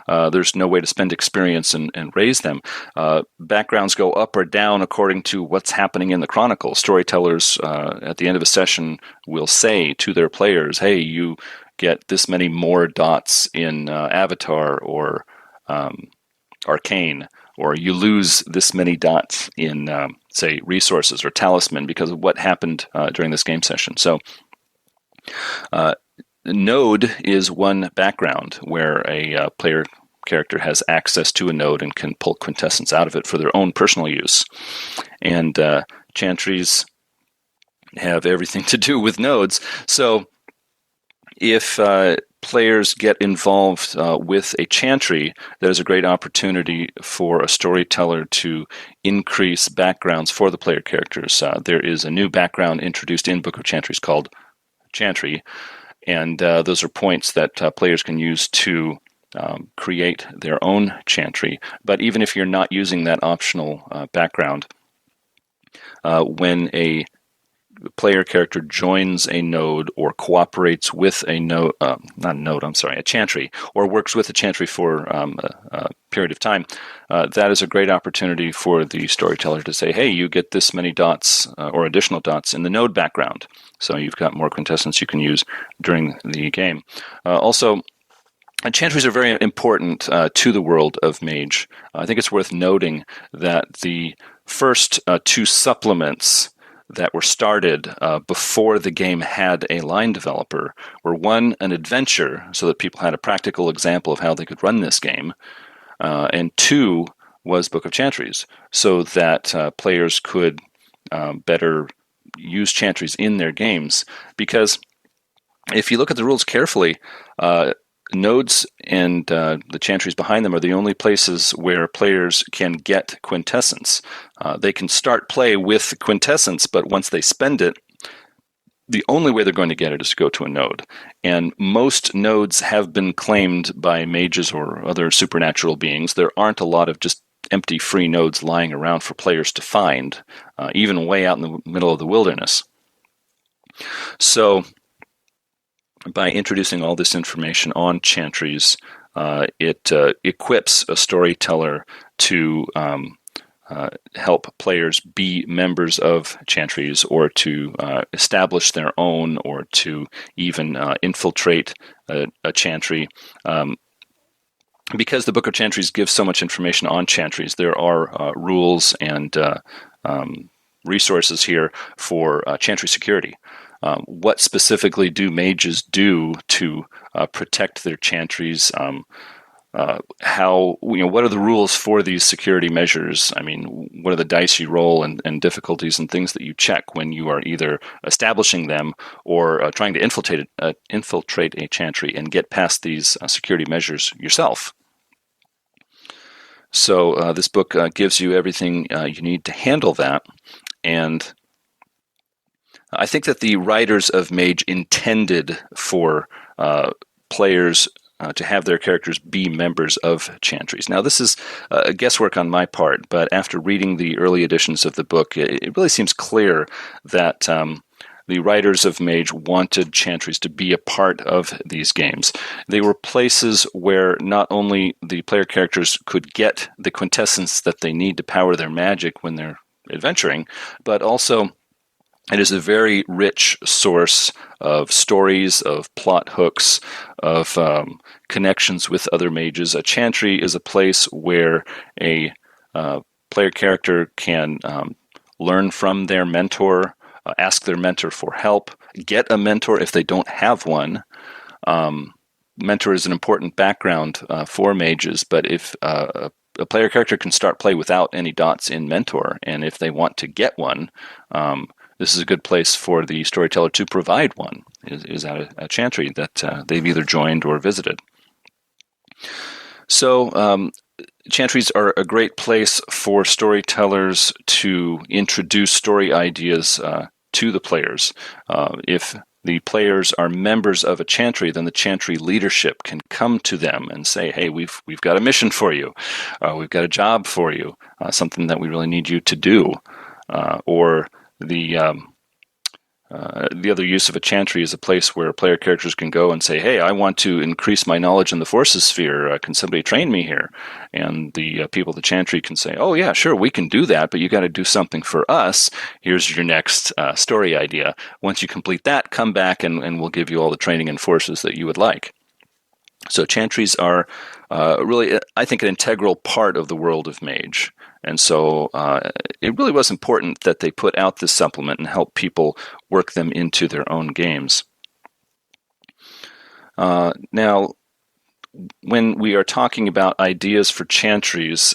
B: there's no way to spend experience and raise them. Backgrounds go up or down according to what's happening in the chronicle. Storytellers at the end of a session will say to their players, hey, you get this many more dots in Avatar or Arcane, or you lose this many dots in, say, resources or talisman because of what happened during this game session. So node is one background where a player character has access to a node and can pull quintessence out of it for their own personal use. And chantries have everything to do with nodes. So if players get involved with a chantry, there's a great opportunity for a storyteller to increase backgrounds for the player characters. There is a new background introduced in Book of Chantries called Chantry, and those are points that players can use to create their own chantry. But even if you're not using that optional background, when a player character joins a node or cooperates with a node, a chantry, or works with a chantry for a period of time, that is a great opportunity for the storyteller to say, hey, you get this many dots or additional dots in the node background. So you've got more quintessence you can use during the game. Also, chantries are very important to the world of Mage. I think it's worth noting that the first two supplements that were started before the game had a line developer were, one, an adventure, so that people had a practical example of how they could run this game, and two, was Book of Chantries, so that players could better use chantries in their games. Because if you look at the rules carefully, nodes and the chantries behind them are the only places where players can get quintessence. They can start play with quintessence, but once they spend it, the only way they're going to get it is to go to a node. And most nodes have been claimed by mages or other supernatural beings. There aren't a lot of just empty free nodes lying around for players to find, even way out in the middle of the wilderness. So by introducing all this information on chantries, it equips a storyteller to help players be members of chantries, or to establish their own, or to even infiltrate a chantry. Because the Book of Chantries gives so much information on chantries, there are rules and resources here for chantry security. What specifically do mages do to protect their chantries? What are the rules for these security measures? I mean, what are the dice you roll and difficulties and things that you check when you are either establishing them or trying to infiltrate a chantry and get past these security measures yourself? So this book gives you everything you need to handle that. And I think that the writers of Mage intended for players to have their characters be members of chantries. Now, this is guesswork on my part, but after reading the early editions of the book, it really seems clear that the writers of Mage wanted chantries to be a part of these games. They were places where not only the player characters could get the quintessence that they need to power their magic when they're adventuring, but also it is a very rich source of stories, of plot hooks, of connections with other mages. A chantry is a place where a player character can learn from their mentor, ask their mentor for help, get a mentor if they don't have one. Mentor is an important background for mages, but if a player character can start play without any dots in mentor, and if they want to get one, this is a good place for the storyteller to provide one, is at a chantry that they've either joined or visited. So chantries are a great place for storytellers to introduce story ideas to the players. If the players are members of a chantry, then the chantry leadership can come to them and say, hey, we've got a mission for you, we've got a job for you, something that we really need you to do, or the The other use of a chantry is a place where player characters can go and say, hey, I want to increase my knowledge in the forces sphere. Can somebody train me here? And the people of the chantry can say, oh, yeah, sure, we can do that, but you got to do something for us. Here's your next story idea. Once you complete that, come back and we'll give you all the training and forces that you would like. So chantries are really, I think, an integral part of the world of Mage. And so it really was important that they put out this supplement and help people work them into their own games. Now, when we are talking about ideas for chantries,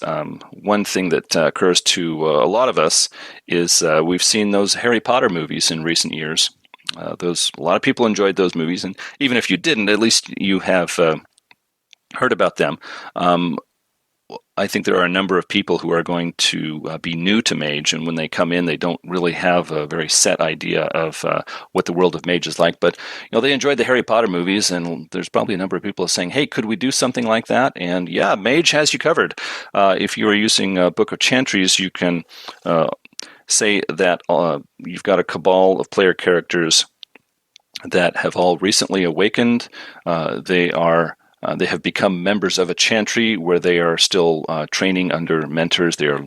B: one thing that occurs to a lot of us is we've seen those Harry Potter movies in recent years. A lot of people enjoyed those movies, and even if you didn't, at least you have heard about them. I think there are a number of people who are going to be new to Mage, and when they come in, they don't really have a very set idea of what the world of Mage is like. But they enjoyed the Harry Potter movies, and there's probably a number of people saying, "Hey, could we do something like that?" And yeah, Mage has you covered. If you are using Book of Chantries, you can say that you've got a cabal of player characters that have all recently awakened. They have become members of a chantry where they are still training under mentors. They are,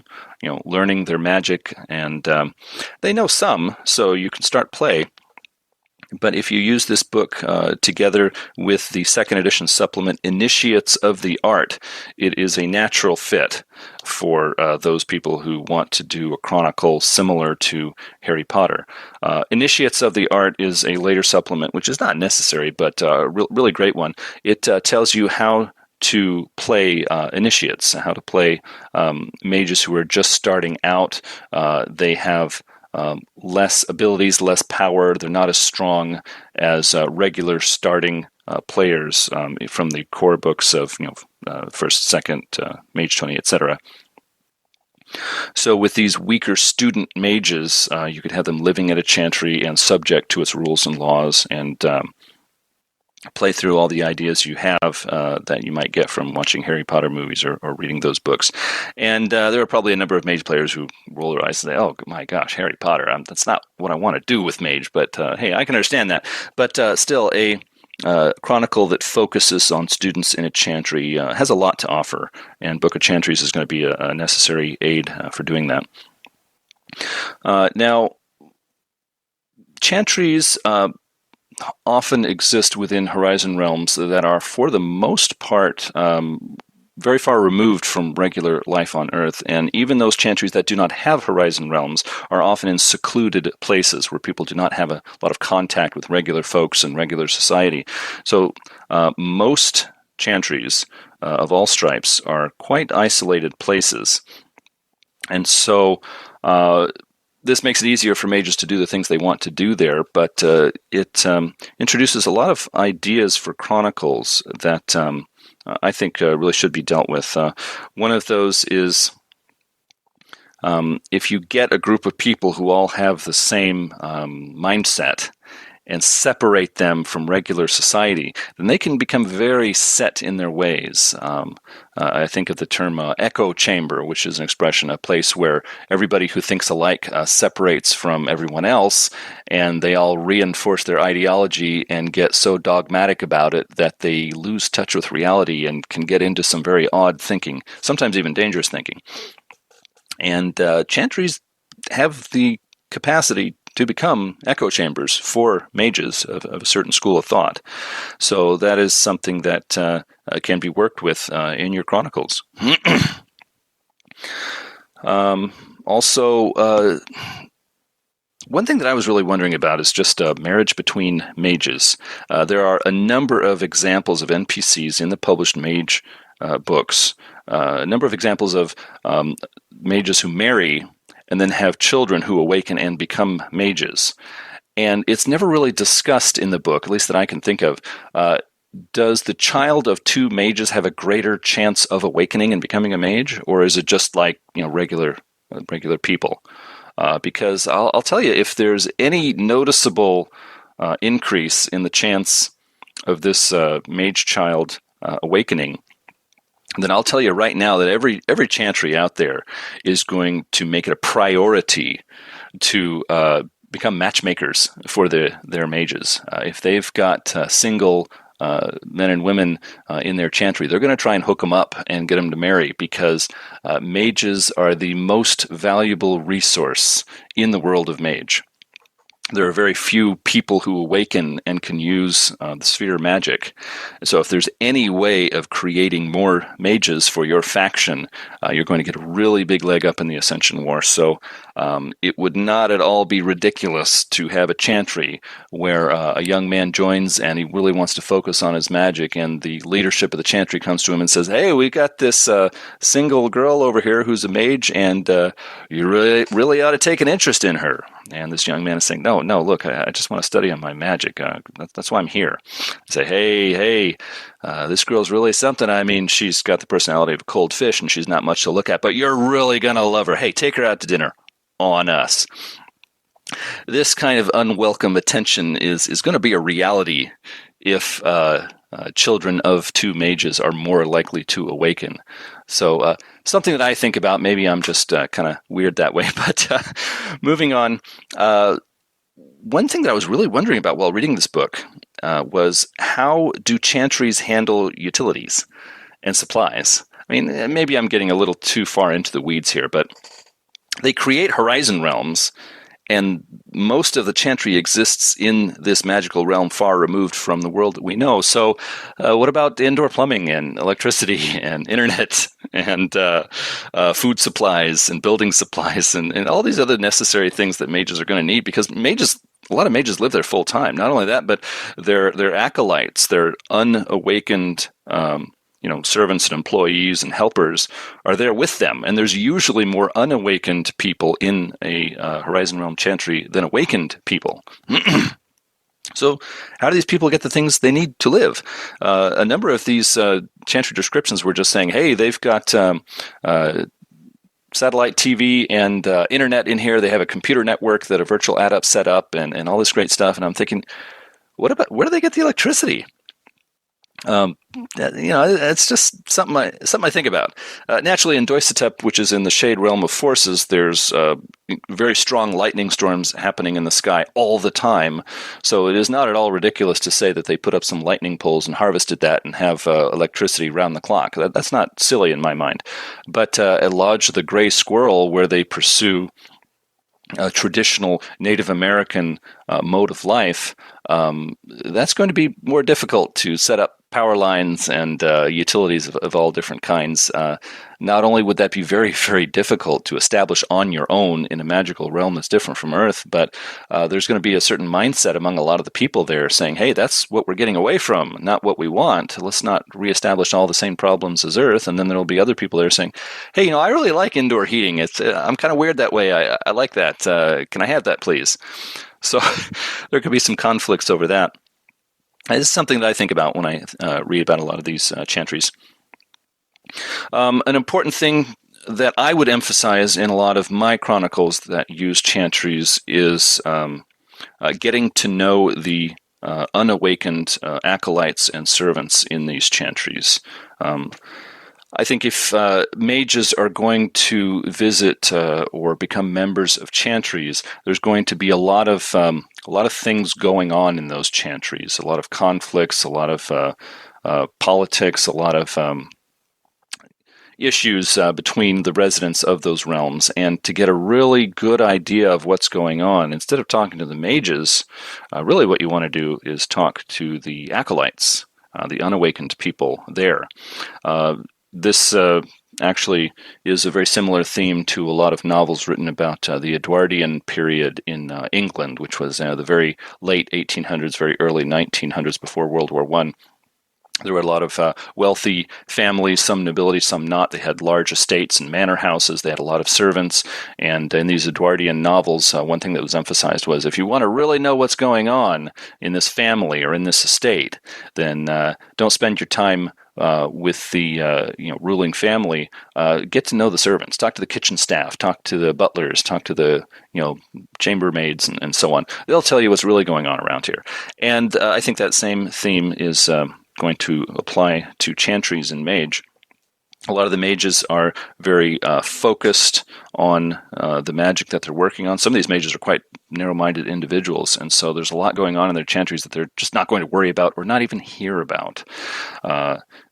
B: learning their magic, and they know some, so you can start play. But if you use this book together with the second edition supplement, Initiates of the Art, it is a natural fit for those people who want to do a chronicle similar to Harry Potter. Initiates of the Art is a later supplement, which is not necessary, but a really great one. It tells you how to play initiates, how to play mages who are just starting out. They have less abilities, less power. They're not as strong as regular starting players from the core books of first, second, Mage 20, etc. So with these weaker student mages, you could have them living at a chantry and subject to its rules and laws, and play through all the ideas you have that you might get from watching Harry Potter movies or reading those books. And there are probably a number of Mage players who roll their eyes and say, oh my gosh, Harry Potter, that's not what I want to do with Mage, but hey, I can understand that. But still, a chronicle that focuses on students in a chantry has a lot to offer, and Book of Chantries is going to be a necessary aid for doing that. Now, chantries often exist within horizon realms that are, for the most part, very far removed from regular life on Earth. And even those chantries that do not have horizon realms are often in secluded places where people do not have a lot of contact with regular folks and regular society. So most chantries of all stripes are quite isolated places. And so this makes it easier for mages to do the things they want to do there, but it introduces a lot of ideas for chronicles that I think really should be dealt with. One of those is if you get a group of people who all have the same mindset and separate them from regular society, then they can become very set in their ways. I think of the term echo chamber, which is an expression, a place where everybody who thinks alike separates from everyone else, and they all reinforce their ideology and get so dogmatic about it that they lose touch with reality and can get into some very odd thinking, sometimes even dangerous thinking. And chantries have the capacity to become echo chambers for mages of a certain school of thought. So that is something that can be worked with in your chronicles. Also, one thing that I was really wondering about is just marriage between mages. There are a number of examples of NPCs in the published mage books, a number of examples of mages who marry and then have children who awaken and become mages. And it's never really discussed in the book, at least that I can think of. Does the child of two mages have a greater chance of awakening and becoming a mage, or is it just like regular people? Because I'll tell you, if there's any noticeable increase in the chance of this mage child awakening, then I'll tell you right now that every chantry out there is going to make it a priority to become matchmakers for their mages. If they've got single men and women in their chantry, they're going to try and hook them up and get them to marry, because mages are the most valuable resource in the world of mage. There are very few people who awaken and can use the sphere magic. So if there's any way of creating more mages for your faction, you're going to get a really big leg up in the Ascension War. So it would not at all be ridiculous to have a chantry where a young man joins and he really wants to focus on his magic, and the leadership of the chantry comes to him and says, hey, we got this single girl over here who's a mage, and you really ought to take an interest in her. And this young man is saying, no, look, I just want to study on my magic. That's why I'm here. I say, hey, this girl's really something. I mean, she's got the personality of a cold fish, and she's not much to look at, but you're really going to love her. Hey, take her out to dinner on us. This kind of unwelcome attention is going to be a reality if children of two mages are more likely to awaken. So something that I think about, maybe I'm just kind of weird that way, but moving on. One thing that I was really wondering about while reading this book was, how do chantries handle utilities and supplies? I mean, maybe I'm getting a little too far into the weeds here, but they create horizon realms, and most of the chantry exists in this magical realm far removed from the world that we know. So what about indoor plumbing and electricity and internet and food supplies and building supplies and all these other necessary things that mages are going to need? Because a lot of mages live there full time. Not only that, but they're acolytes, they're unawakened servants and employees and helpers are there with them. And there's usually more unawakened people in a Horizon Realm chantry than awakened people. So how do these people get the things they need to live? A number of these chantry descriptions were just saying, hey, they've got satellite TV and internet in here. They have a computer network that a Virtual Adept set up and all this great stuff. And I'm thinking, where do they get the electricity? It's just something I think about. Naturally, in Doissetep, which is in the Shade Realm of Forces, there's very strong lightning storms happening in the sky all the time. So it is not at all ridiculous to say that they put up some lightning poles and harvested that and have electricity round the clock. That's not silly in my mind. But at Lodge of the Gray Squirrel, where they pursue a traditional Native American mode of life, that's going to be more difficult to set up power lines and utilities of all different kinds. Not only would that be very, very difficult to establish on your own in a magical realm that's different from Earth, but there's going to be a certain mindset among a lot of the people there saying, hey, that's what we're getting away from, not what we want. Let's not reestablish all the same problems as Earth. And then there'll be other people there saying, hey, I really like indoor heating. I'm kind of weird that way. I like that. Can I have that, please? So there could be some conflicts over that. It's something that I think about when I read about a lot of these chantries. An important thing that I would emphasize in a lot of my chronicles that use chantries is getting to know the unawakened acolytes and servants in these chantries. I think if mages are going to visit or become members of chantries, there's going to be a lot of things going on in those chantries, a lot of conflicts, a lot of politics, a lot of issues between the residents of those realms. And to get a really good idea of what's going on, instead of talking to the mages, really what you want to do is talk to the acolytes, the unawakened people there. This actually is a very similar theme to a lot of novels written about the Edwardian period in England, which was the very late 1800s, very early 1900s, before World War I. There were a lot of wealthy families, some nobility, some not. They had large estates and manor houses. They had a lot of servants. And in these Edwardian novels, one thing that was emphasized was, if you want to really know what's going on in this family or in this estate, then don't spend your time with the ruling family. Get to know the servants. Talk to the kitchen staff. Talk to the butlers. Talk to the chambermaids and so on. They'll tell you what's really going on around here. And I think that same theme is going to apply to chantries and mage. A lot of the mages are very focused on the magic that they're working on. Some of these mages are quite narrow-minded individuals, and so there's a lot going on in their chantries that they're just not going to worry about or not even hear about.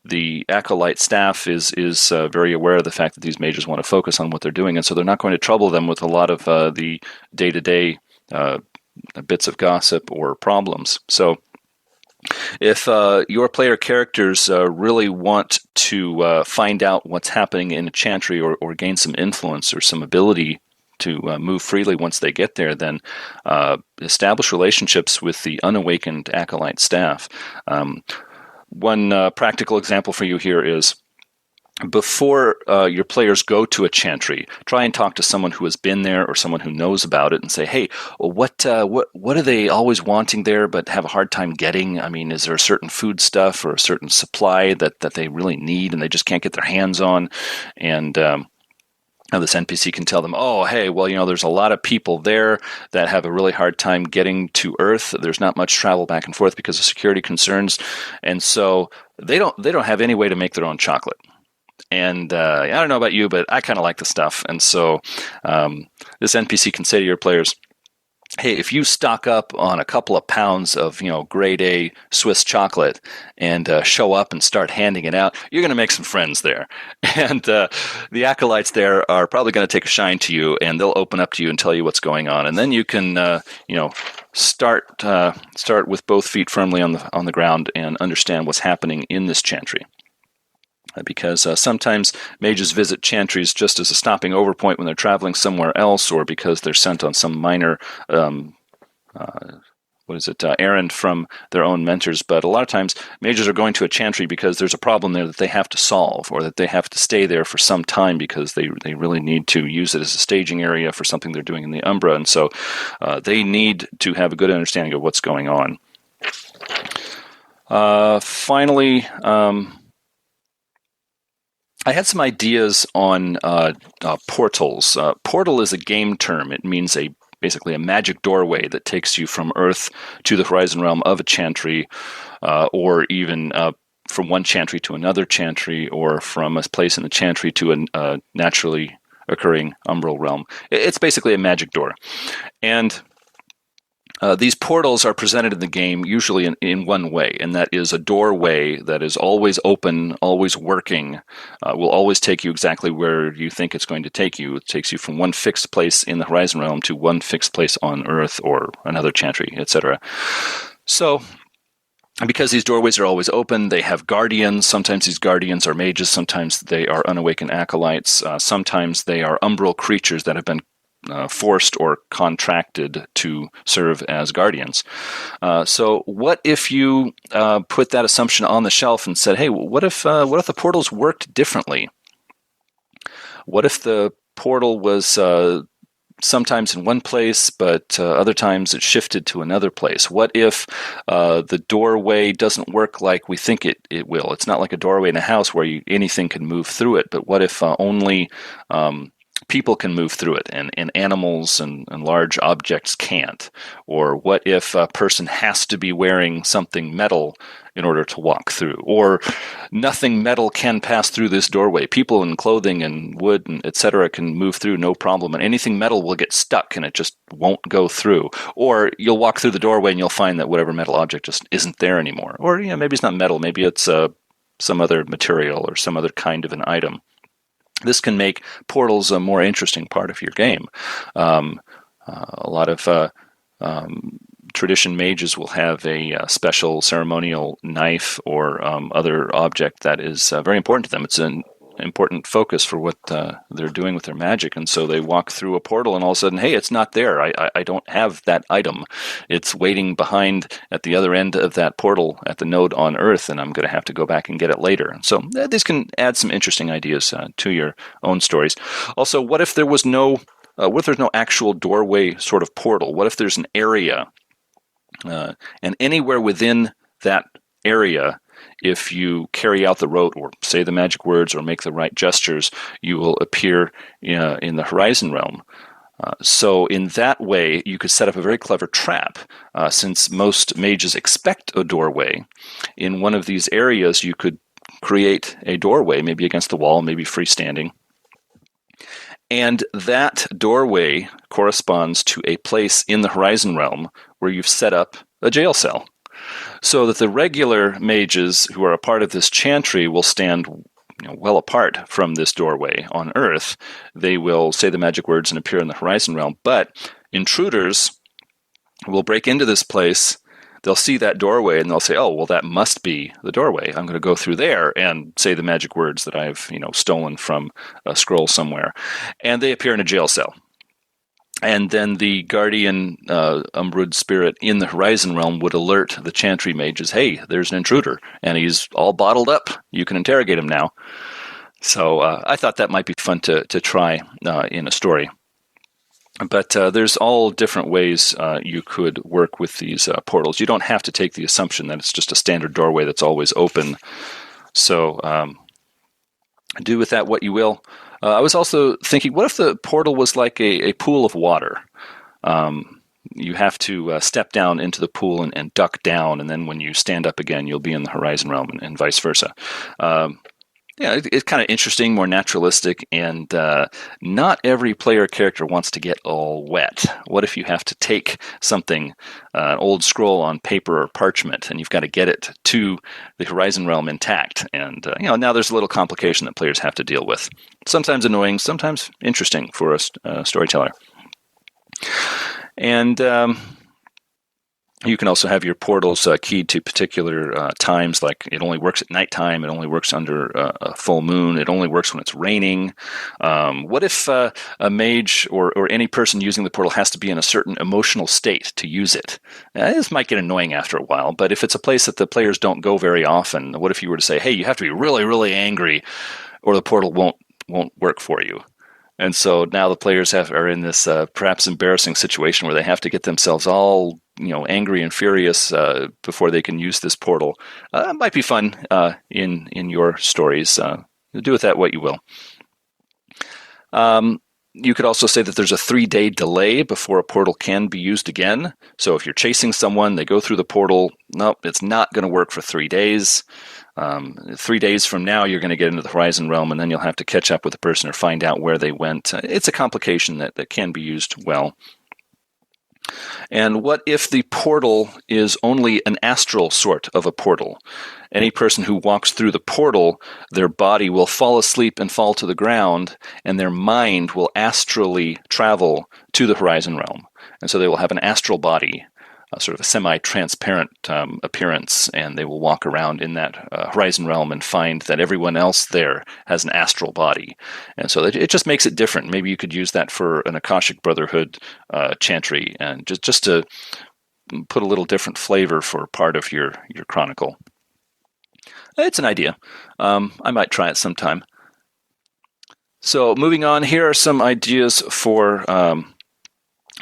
B: The acolyte staff is very aware of the fact that these mages want to focus on what they're doing, and so they're not going to trouble them with a lot of the day-to-day bits of gossip or problems. So if your player characters really want to find out what's happening in a chantry or gain some influence or some ability to move freely once they get there, then establish relationships with the unawakened acolyte staff. One practical example for you here is, before your players go to a chantry, try and talk to someone who has been there or someone who knows about it and say, hey, well, what are they always wanting there but have a hard time getting? I mean, is there a certain food stuff or a certain supply that they really need and they just can't get their hands on? And this NPC can tell them, oh, hey, well, there's a lot of people there that have a really hard time getting to Earth. There's not much travel back and forth because of security concerns. And so they don't have any way to make their own chocolate. And I don't know about you, but I kind of like the stuff. And so this NPC can say to your players, hey, if you stock up on a couple of pounds of, grade A Swiss chocolate and show up and start handing it out, you're going to make some friends there. And the acolytes there are probably going to take a shine to you, and they'll open up to you and tell you what's going on. And then you can, start with both feet firmly on the ground and understand what's happening in this chantry. Because sometimes mages visit chantries just as a stopping over point when they're traveling somewhere else, or because they're sent on some minor errand from their own mentors. But a lot of times mages are going to a chantry because there's a problem there that they have to solve, or that they have to stay there for some time because they really need to use it as a staging area for something they're doing in the Umbra. And so they need to have a good understanding of what's going on. Finally, I had some ideas on portals. Portal is a game term. It means basically a magic doorway that takes you from Earth to the horizon realm of a chantry, or even from one chantry to another chantry, or from a place in the chantry to a naturally occurring umbral realm. It's basically a magic door. And these portals are presented in the game usually in one way, and that is a doorway that is always open, always working, will always take you exactly where you think it's going to take you. It takes you from one fixed place in the Horizon Realm to one fixed place on Earth or another chantry, etc. So, because these doorways are always open, they have guardians. Sometimes these guardians are mages, sometimes they are unawakened acolytes, sometimes they are umbral creatures that have been forced or contracted to serve as guardians. So what if you put that assumption on the shelf and said, hey, what if the portals worked differently? What if the portal was sometimes in one place, but other times it shifted to another place? What if the doorway doesn't work like we think it will? It's not like a doorway in a house where anything can move through it, but what if only people can move through it, and animals and large objects can't? Or what if a person has to be wearing something metal in order to walk through? Or nothing metal can pass through this doorway. People in clothing and wood and etc. can move through no problem, and anything metal will get stuck and it just won't go through. Or you'll walk through the doorway and you'll find that whatever metal object just isn't there anymore. Or maybe it's not metal, maybe it's some other material or some other kind of an item. This can make portals a more interesting part of your game. A lot of tradition mages will have a special ceremonial knife or other object that is very important to them. It's an important focus for what they're doing with their magic, and so they walk through a portal and all of a sudden, hey, it's not there. I don't have that item. It's waiting behind at the other end of that portal at the node on Earth, and I'm going to have to go back and get it later. So this can add some interesting ideas to your own stories. Also, what if there was what if there's no actual doorway sort of portal? What if there's an area, and anywhere within that area, if you carry out the rote or say the magic words or make the right gestures, you will appear in the Horizon Realm. So in that way, you could set up a very clever trap. Since most mages expect a doorway, in one of these areas you could create a doorway, maybe against the wall, maybe freestanding. And that doorway corresponds to a place in the Horizon Realm where you've set up a jail cell. So that the regular mages who are a part of this chantry will stand well apart from this doorway on Earth. They will say the magic words and appear in the Horizon Realm. But intruders will break into this place. They'll see that doorway and they'll say, oh, well, that must be the doorway. I'm going to go through there and say the magic words that I've stolen from a scroll somewhere. And they appear in a jail cell. And then the guardian Umbrood spirit in the Horizon Realm would alert the chantry mages, hey, there's an intruder, and he's all bottled up. You can interrogate him now. So I thought that might be fun to try in a story. But there's all different ways you could work with these portals. You don't have to take the assumption that it's just a standard doorway that's always open. So do with that what you will. I was also thinking, what if the portal was like a pool of water? You have to step down into the pool and duck down, and then when you stand up again, you'll be in the Horizon Realm, and vice versa. It's kind of interesting, more naturalistic, and not every player character wants to get all wet. What if you have to take something, an old scroll on paper or parchment, and you've got to get it to the Horizon Realm intact? And now there's a little complication that players have to deal with. Sometimes annoying, sometimes interesting for a storyteller. And you can also have your portals keyed to particular times, like it only works at nighttime, it only works under a full moon, it only works when it's raining. What if a mage or any person using the portal has to be in a certain emotional state to use it? This might get annoying after a while, but if it's a place that the players don't go very often, what if you were to say, hey, you have to be really, really angry or the portal won't work for you? And so now the players are in this perhaps embarrassing situation where they have to get themselves all angry and furious before they can use this portal. It might be fun in your stories. Do with that what you will. You could also say that there's a 3-day delay before a portal can be used again. So if you're chasing someone, they go through the portal. Nope, it's not going to work for 3 days. 3 days from now, you're going to get into the Horizon Realm, and then you'll have to catch up with the person or find out where they went. It's a complication that can be used well. And what if the portal is only an astral sort of a portal? Any person who walks through the portal, their body will fall asleep and fall to the ground, and their mind will astrally travel to the Horizon Realm. And so they will have an astral body, sort of a semi-transparent appearance, and they will walk around in that Horizon Realm and find that everyone else there has an astral body. And so it just makes it different. Maybe you could use that for an Akashic Brotherhood chantry, and just to put a little different flavor for part of your chronicle. It's an idea. I might try it sometime. So moving on, here are some ideas for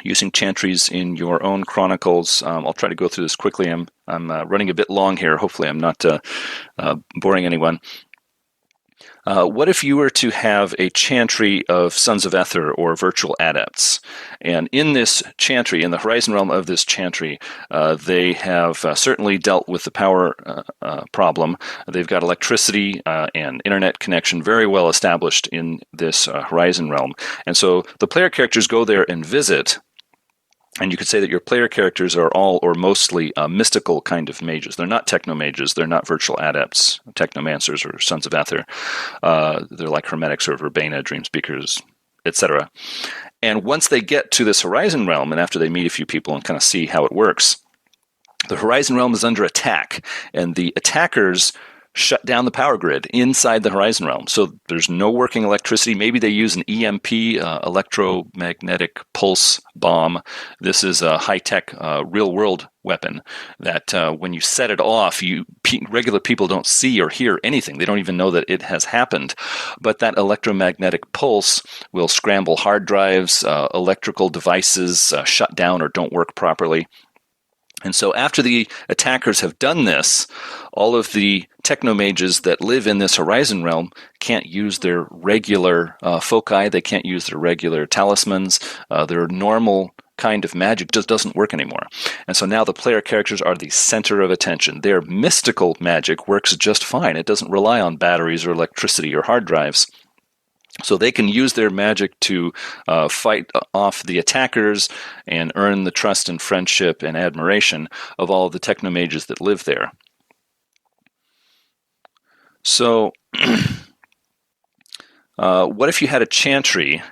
B: using chantries in your own chronicles. I'll try to go through this quickly. I'm running a bit long here. Hopefully I'm not boring anyone. What if you were to have a chantry of Sons of Ether or Virtual Adepts? And in this chantry, in the Horizon Realm of this chantry, they have certainly dealt with the power problem. They've got electricity and internet connection very well established in this Horizon Realm. And so the player characters go there and visit. And you could say that your player characters are all or mostly mystical kind of mages. They're not techno-mages. They're not virtual adepts, technomancers, or Sons of Ether. They're like Hermetics or Verbena, Dreamspeakers, etc. And once they get to this Horizon Realm, and after they meet a few people and kind of see how it works, the Horizon Realm is under attack, and the attackers shut down the power grid inside the Horizon Realm. So there's no working electricity. Maybe they use an EMP, electromagnetic pulse bomb. This is a high-tech, real-world weapon that when you set it off, regular people don't see or hear anything. They don't even know that it has happened. But that electromagnetic pulse will scramble hard drives, electrical devices shut down or don't work properly. And so after the attackers have done this, all of the technomages that live in this Horizon Realm can't use their regular foci. They can't use their regular talismans. Their normal kind of magic just doesn't work anymore. And so now the player characters are the center of attention. Their mystical magic works just fine. It doesn't rely on batteries or electricity or hard drives. So they can use their magic to fight off the attackers and earn the trust and friendship and admiration of all of the technomages that live there. So what if you had a chantry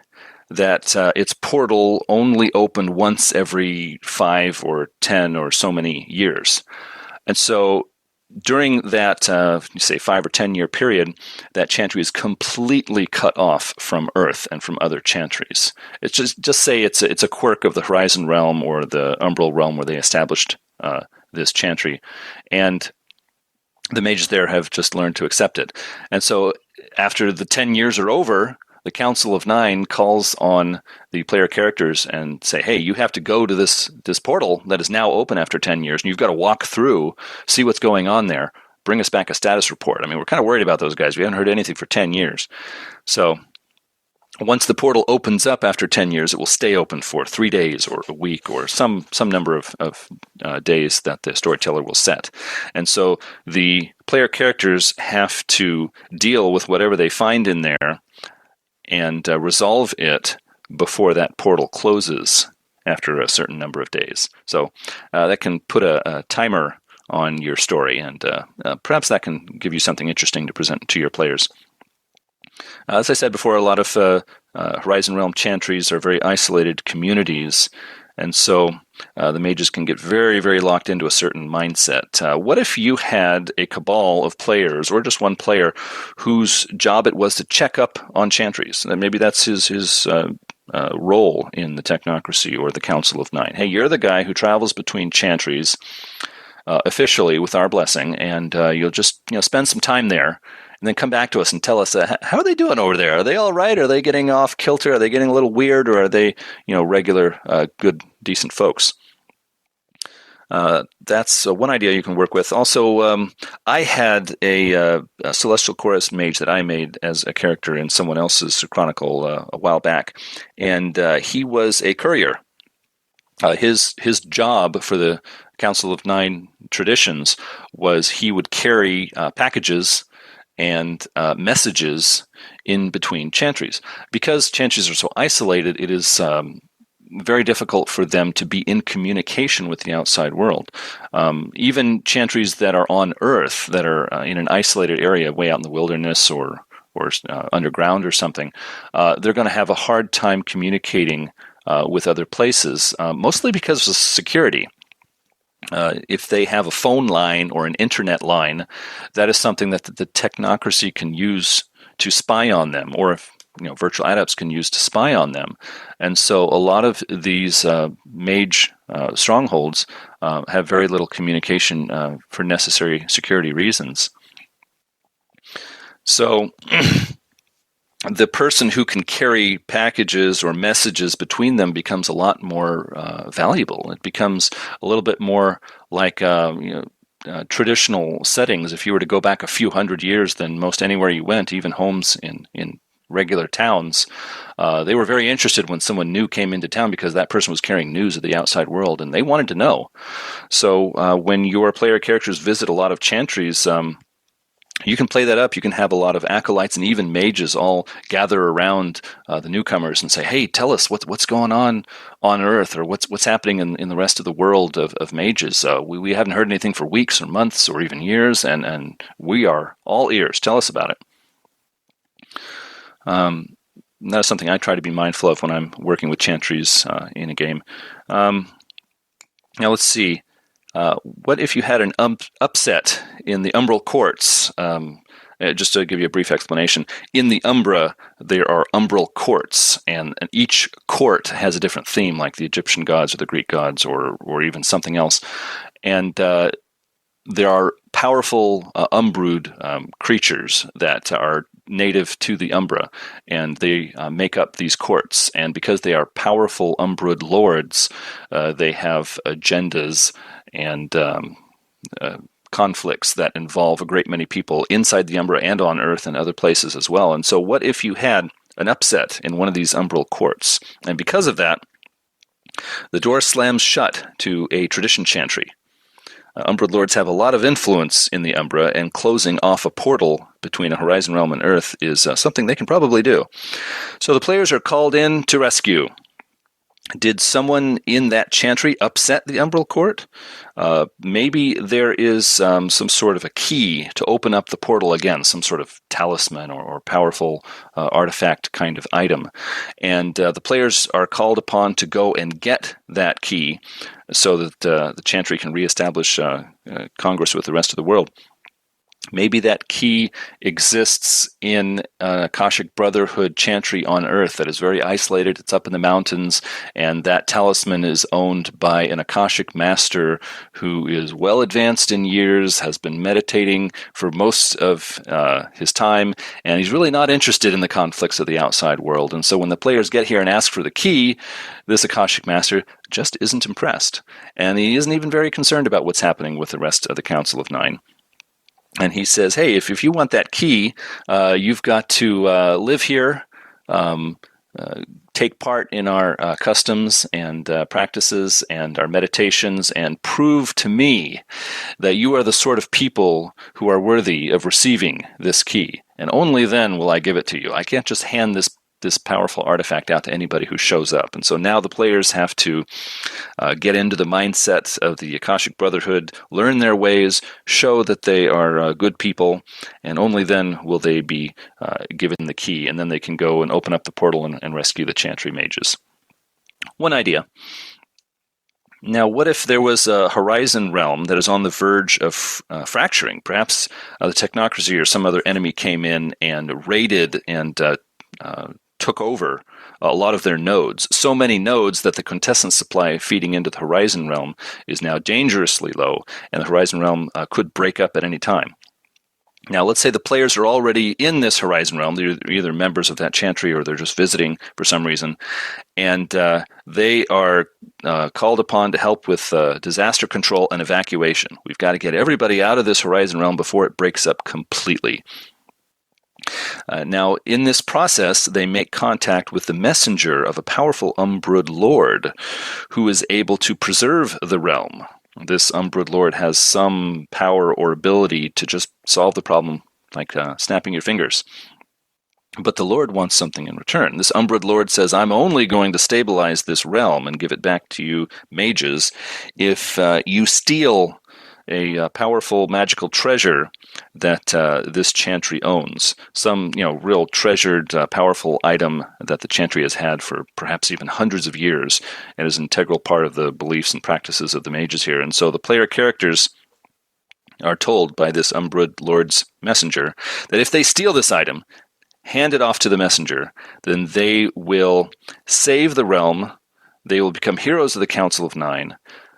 B: that its portal only opened once every 5 or 10 or so many years? And so during that, say, 5 or 10 year period, that chantry is completely cut off from Earth and from other chantries. It's just say it's a quirk of the Horizon realm or the Umbral realm where they established this chantry, and the mages there have just learned to accept it. And so after the 10 years are over, the Council of Nine calls on the player characters and say, hey, you have to go to this portal that is now open after 10 years, and you've got to walk through, see what's going on there, bring us back a status report. I mean, we're kind of worried about those guys. We haven't heard anything for 10 years. So once the portal opens up after 10 years, it will stay open for 3 days or a week or some number of days that the storyteller will set. And so the player characters have to deal with whatever they find in there and resolve it before that portal closes after a certain number of days. So that can put a timer on your story, and perhaps that can give you something interesting to present to your players. As I said before, a lot of Horizon Realm chantries are very isolated communities, and so the mages can get very, very locked into a certain mindset. What if you had a cabal of players, or just one player, whose job it was to check up on chantries? And maybe that's his role in the Technocracy or the Council of Nine. Hey, you're the guy who travels between chantries officially with our blessing, and you'll just spend some time there, and then come back to us and tell us how are they doing over there? Are they all right? Are they getting off kilter? Are they getting a little weird, or are they regular, good, decent folks? That's one idea you can work with. Also, I had a Celestial Chorus mage that I made as a character in someone else's chronicle a while back, and he was a courier. His job for the Council of Nine traditions was he would carry packages and messages in between chantries. Because chantries are so isolated, it is very difficult for them to be in communication with the outside world. Even chantries that are on Earth, that are in an isolated area way out in the wilderness or underground or something, they're going to have a hard time communicating with other places, mostly because of security. If they have a phone line or an internet line, that is something that the Technocracy can use to spy on them, or if Virtual Adepts can use to spy on them. And so a lot of these mage strongholds have very little communication for necessary security reasons. So the person who can carry packages or messages between them becomes a lot more valuable. It becomes a little bit more like traditional settings. If you were to go back a few hundred years, then most anywhere you went, even homes in regular towns, they were very interested when someone new came into town because that person was carrying news of the outside world, and they wanted to know. So when your player characters visit a lot of chantries, you can play that up. You can have a lot of acolytes and even mages all gather around the newcomers and say, hey, tell us what's going on Earth, or what's happening in the rest of the world of mages. We haven't heard anything for weeks or months or even years, and we are all ears. Tell us about it. That's something I try to be mindful of when I'm working with chantries in a game. Now let's see. What if you had an upset in the Umbral Courts? Just to give you a brief explanation, in the Umbra, there are Umbral Courts, and each court has a different theme, like the Egyptian gods or the Greek gods or even something else. And there are powerful Umbrood creatures that are native to the Umbra, and they make up these courts. And because they are powerful Umbrood lords, they have agendas and conflicts that involve a great many people inside the Umbra and on Earth and other places as well. And so what if you had an upset in one of these Umbral courts? And because of that, The door slams shut to a tradition chantry. Umbrood lords have a lot of influence in the Umbra, and closing off a portal between a horizon realm and Earth is something they can probably do. So the players are called in to rescue. Did someone in that chantry upset the Umbral Court? Maybe there is some sort of a key to open up the portal again, some sort of talisman or powerful artifact kind of item. And the players are called upon to go and get that key so that the chantry can reestablish congress with the rest of the world. Maybe that key exists in an Akashic Brotherhood chantry on Earth that is very isolated. It's up in the mountains, and that talisman is owned by an Akashic master who is well advanced in years, has been meditating for most of his time, and he's really not interested in the conflicts of the outside world. And so when the players get here and ask for the key, this Akashic master just isn't impressed. And he isn't even very concerned about what's happening with the rest of the Council of Nine. And he says, hey, if you want that key, you've got to live here, take part in our customs and practices and our meditations, and prove to me that you are the sort of people who are worthy of receiving this key. And only then will I give it to you. I can't just hand this powerful artifact out to anybody who shows up. And so now the players have to get into the mindset of the Akashic Brotherhood, learn their ways, show that they are good people, and only then will they be given the key, and then they can go and open up the portal and rescue the Chantry mages. One idea. Now, what if there was a horizon realm that is on the verge of fracturing? Perhaps the Technocracy or some other enemy came in and raided and took over a lot of their nodes. So many nodes that the quintessence supply feeding into the horizon realm is now dangerously low, and the horizon realm could break up at any time. Now, let's say the players are already in this horizon realm. They're either members of that chantry or they're just visiting for some reason, and they are called upon to help with disaster control and evacuation. We've got to get everybody out of this horizon realm before it breaks up completely. Now, in this process, they make contact with the messenger of a powerful Umbrood lord who is able to preserve the realm. This Umbrood lord has some power or ability to just solve the problem like snapping your fingers. But the Lord wants something in return. This Umbrood Lord says, I'm only going to stabilize this realm and give it back to you mages if you steal a powerful magical treasure that this chantry owns. Some, real treasured, powerful item that the chantry has had for perhaps even hundreds of years and is an integral part of the beliefs and practices of the mages here. And so the player characters are told by this Umbrood Lord's messenger that if they steal this item, hand it off to the messenger, then they will save the realm, they will become heroes of the Council of Nine,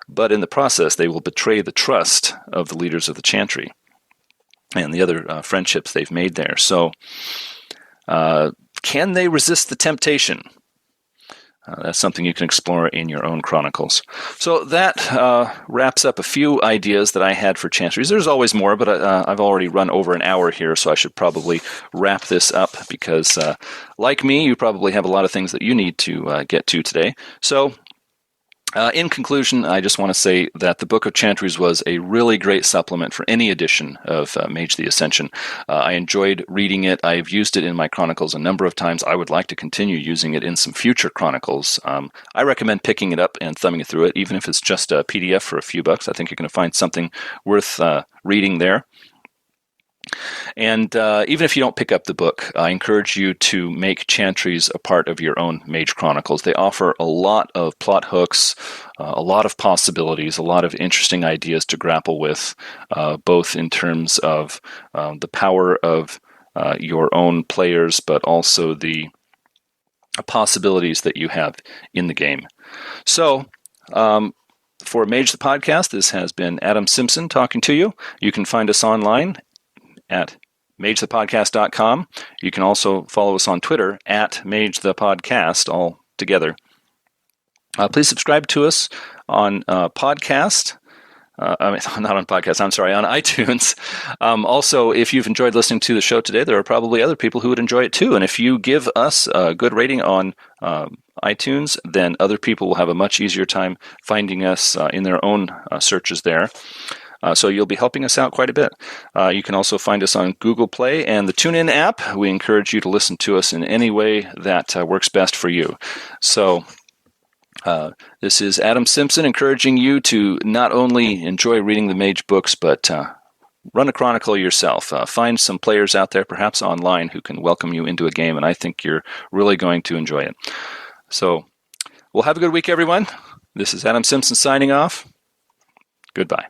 B: but in the process, they will betray the trust of the leaders of the chantry and the other friendships they've made there. So, can they resist the temptation? That's something you can explore in your own chronicles. So that wraps up a few ideas that I had for chantries. There's always more, but I've already run over an hour here, so I should probably wrap this up because, like me, you probably have a lot of things that you need to get to today. So, in conclusion, I just want to say that the Book of Chantries was a really great supplement for any edition of Mage the Ascension. I enjoyed reading it. I've used it in my chronicles a number of times. I would like to continue using it in some future chronicles. I recommend picking it up and thumbing through it, even if it's just a PDF for a few bucks. I think you're going to find something worth reading there. And even if you don't pick up the book, I encourage you to make chantries a part of your own Mage Chronicles. They offer a lot of plot hooks, a lot of possibilities, a lot of interesting ideas to grapple with, both in terms of the power of your own players, but also the possibilities that you have in the game. So, for Mage the Podcast, this has been Adam Simpson talking to you. You can find us online at magethepodcast.com. You can also follow us on Twitter at magethepodcast, all together. Please subscribe to us on podcast. not on podcasts, I'm sorry, on iTunes. Also, if you've enjoyed listening to the show today, there are probably other people who would enjoy it too. And if you give us a good rating on iTunes, then other people will have a much easier time finding us in their own searches there. So you'll be helping us out quite a bit. You can also find us on Google Play and the TuneIn app. We encourage you to listen to us in any way that works best for you. So this is Adam Simpson encouraging you to not only enjoy reading the Mage books, but run a chronicle yourself. Find some players out there, perhaps online, who can welcome you into a game, and I think you're really going to enjoy it. So, well, have a good week, everyone. This is Adam Simpson signing off. Goodbye.